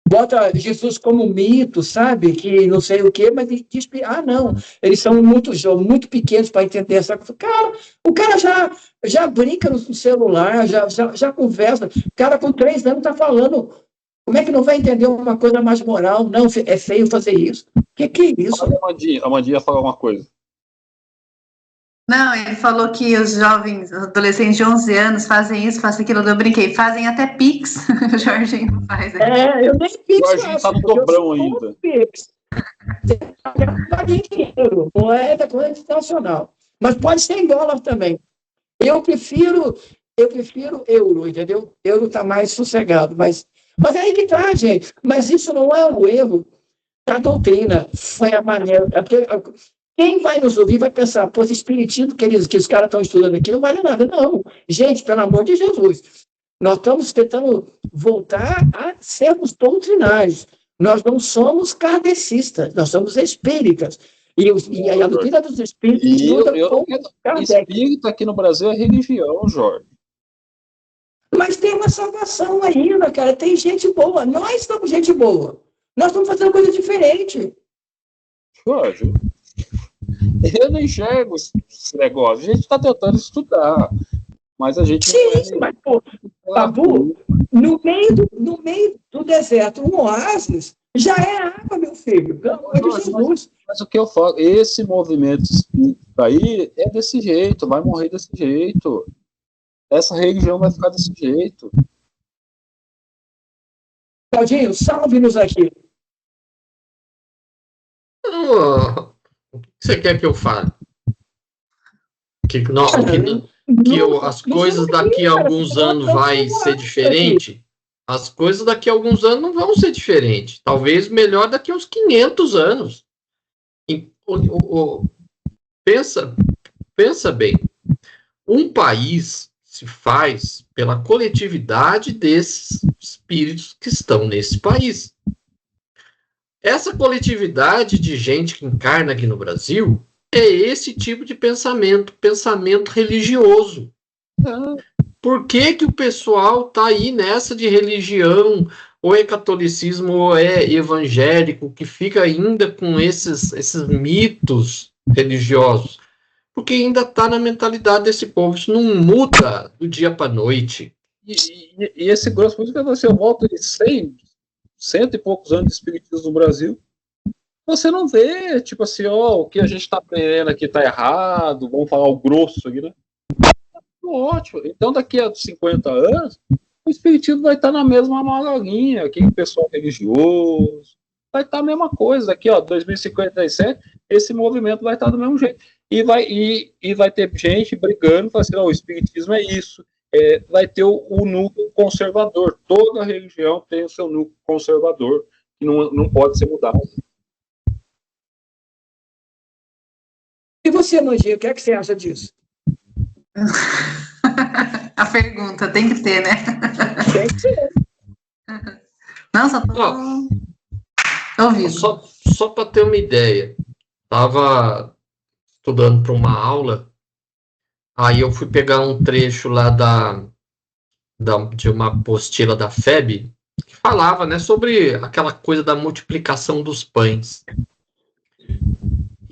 Bota Jesus como mito, sabe? Que não sei o quê, mas diz, não, eles são muito pequenos para entender essa coisa. Cara, o cara já brinca no celular, já conversa. O cara com 3 anos está falando. Como é que não vai entender uma coisa mais moral? Não, é feio fazer isso. O que é isso? A Mandinha falou uma coisa. Não, ele falou que os jovens, os adolescentes de 11 anos fazem isso, fazem aquilo. Eu brinquei, fazem até Pix. O Jorginho não faz. Eu nem Pix. O Jorginho está no dobrão ainda. Pix. Dinheiro, moeda internacional. Mas pode ser em dólar também. Eu prefiro euro, entendeu? Euro está mais sossegado. Mas aí que tá, gente. Mas isso não é um erro da doutrina. Foi a maneira. Quem vai nos ouvir vai pensar, esse espiritismo que os caras estão estudando aqui não vale nada. Não. Gente, pelo amor de Jesus. Nós estamos tentando voltar a sermos doutrinários. Nós não somos kardecistas, nós somos espíritas. E a doutrina dos espíritos espírito aqui no Brasil é religião, Jorge. Mas tem uma salvação ainda, cara. Tem gente boa. Nós somos gente boa. Nós estamos fazendo coisa diferente. Jorge, eu não enxergo esse negócio. A gente está tentando estudar. Mas a gente... Sim, mas, pô, Babu, no meio do deserto, um oásis já é água, meu filho. Pelo amor de Jesus. Mas o que eu falo, esse movimento espírita aí é desse jeito, vai morrer desse jeito. Essa religião vai ficar desse jeito. Claudinho, salve-nos aqui. O que você quer que eu fale? As coisas daqui a alguns anos vai ser diferente? As coisas daqui a alguns anos não vão ser diferentes. Talvez melhor daqui a uns 500 anos. Pensa bem. Um país se faz pela coletividade desses espíritos que estão nesse país. Essa coletividade de gente que encarna aqui no Brasil é esse tipo de pensamento religioso. Por que o pessoal está aí nessa de religião, ou é catolicismo, ou é evangélico, que fica ainda com esses mitos religiosos? porque ainda está na mentalidade desse povo. Isso não muda do dia para a noite. E esse grosso, por isso que você volta de 100 e poucos anos de espiritismo no Brasil, você não vê, tipo assim, ó, o que a gente está aprendendo aqui está errado, vamos falar o grosso aqui, né? Ótimo. Então, daqui a 50 anos, o espiritismo vai estar na mesma amarelinha, aqui o pessoal religioso, vai estar a mesma coisa. Daqui, ó, 2057, esse movimento vai estar do mesmo jeito. E vai ter gente brigando, falando assim, ó, o espiritismo é isso. Vai ter o núcleo conservador. Toda religião tem o seu núcleo conservador, que não pode ser mudado. E você, Manginha, o que é que você acha disso? A pergunta tem que ter, né? Tem que ser. Não, só tô ouvindo. Só para ter uma ideia, estava estudando para uma aula, aí eu fui pegar um trecho lá de uma apostila da FEB, que falava, né, sobre aquela coisa da multiplicação dos pães.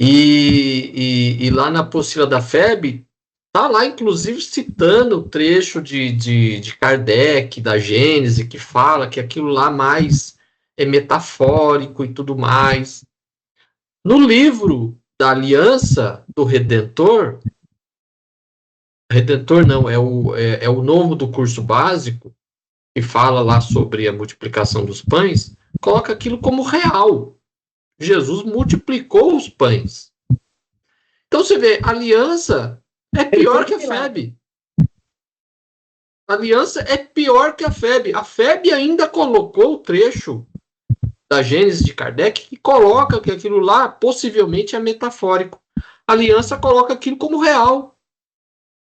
E lá na apostila da FEB, tá lá, inclusive, citando o trecho de Kardec, da Gênese, que fala que aquilo lá mais é metafórico e tudo mais. No livro da Aliança do Redentor não, é o novo do curso básico, que fala lá sobre a multiplicação dos pães, coloca aquilo como real. Jesus multiplicou os pães. Então você vê, a aliança é pior que a FEB. A aliança é pior que a FEB. A FEB ainda colocou o trecho da Gênese de Kardec que coloca que aquilo lá possivelmente é metafórico. A aliança coloca aquilo como real.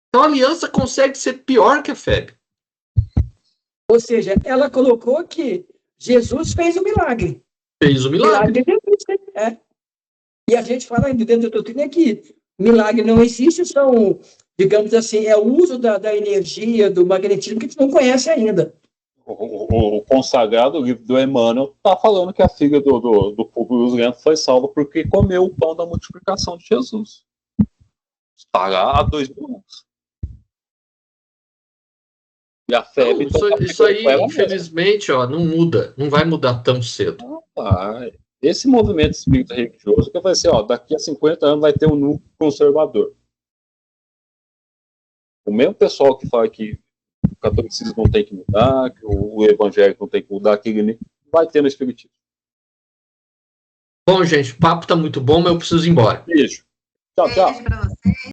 Então a aliança consegue ser pior que a FEB. Ou seja, ela colocou que Jesus fez o milagre. Fez o milagre. E a gente fala ainda dentro da doutrina que milagre não existe, são, digamos assim, é o uso da energia, do magnetismo que a gente não conhece ainda. O consagrado livro do Emmanuel está falando que a filha do Públio Lento foi salva porque comeu o pão da multiplicação de Jesus. Está lá há 2000 anos. E a FEB... Isso aí, infelizmente, ó, não muda. Não vai mudar tão cedo. Esse movimento espírita religioso que vai ser, ó, daqui a 50 anos vai ter um núcleo conservador. O mesmo pessoal que fala que o catolicismo não tem que mudar, que o evangélico não tem que mudar, que ele vai ter no espiritismo. Bom, gente, o papo tá muito bom, mas eu preciso ir embora. Beijo. Tchau, tchau. Beijo pra você.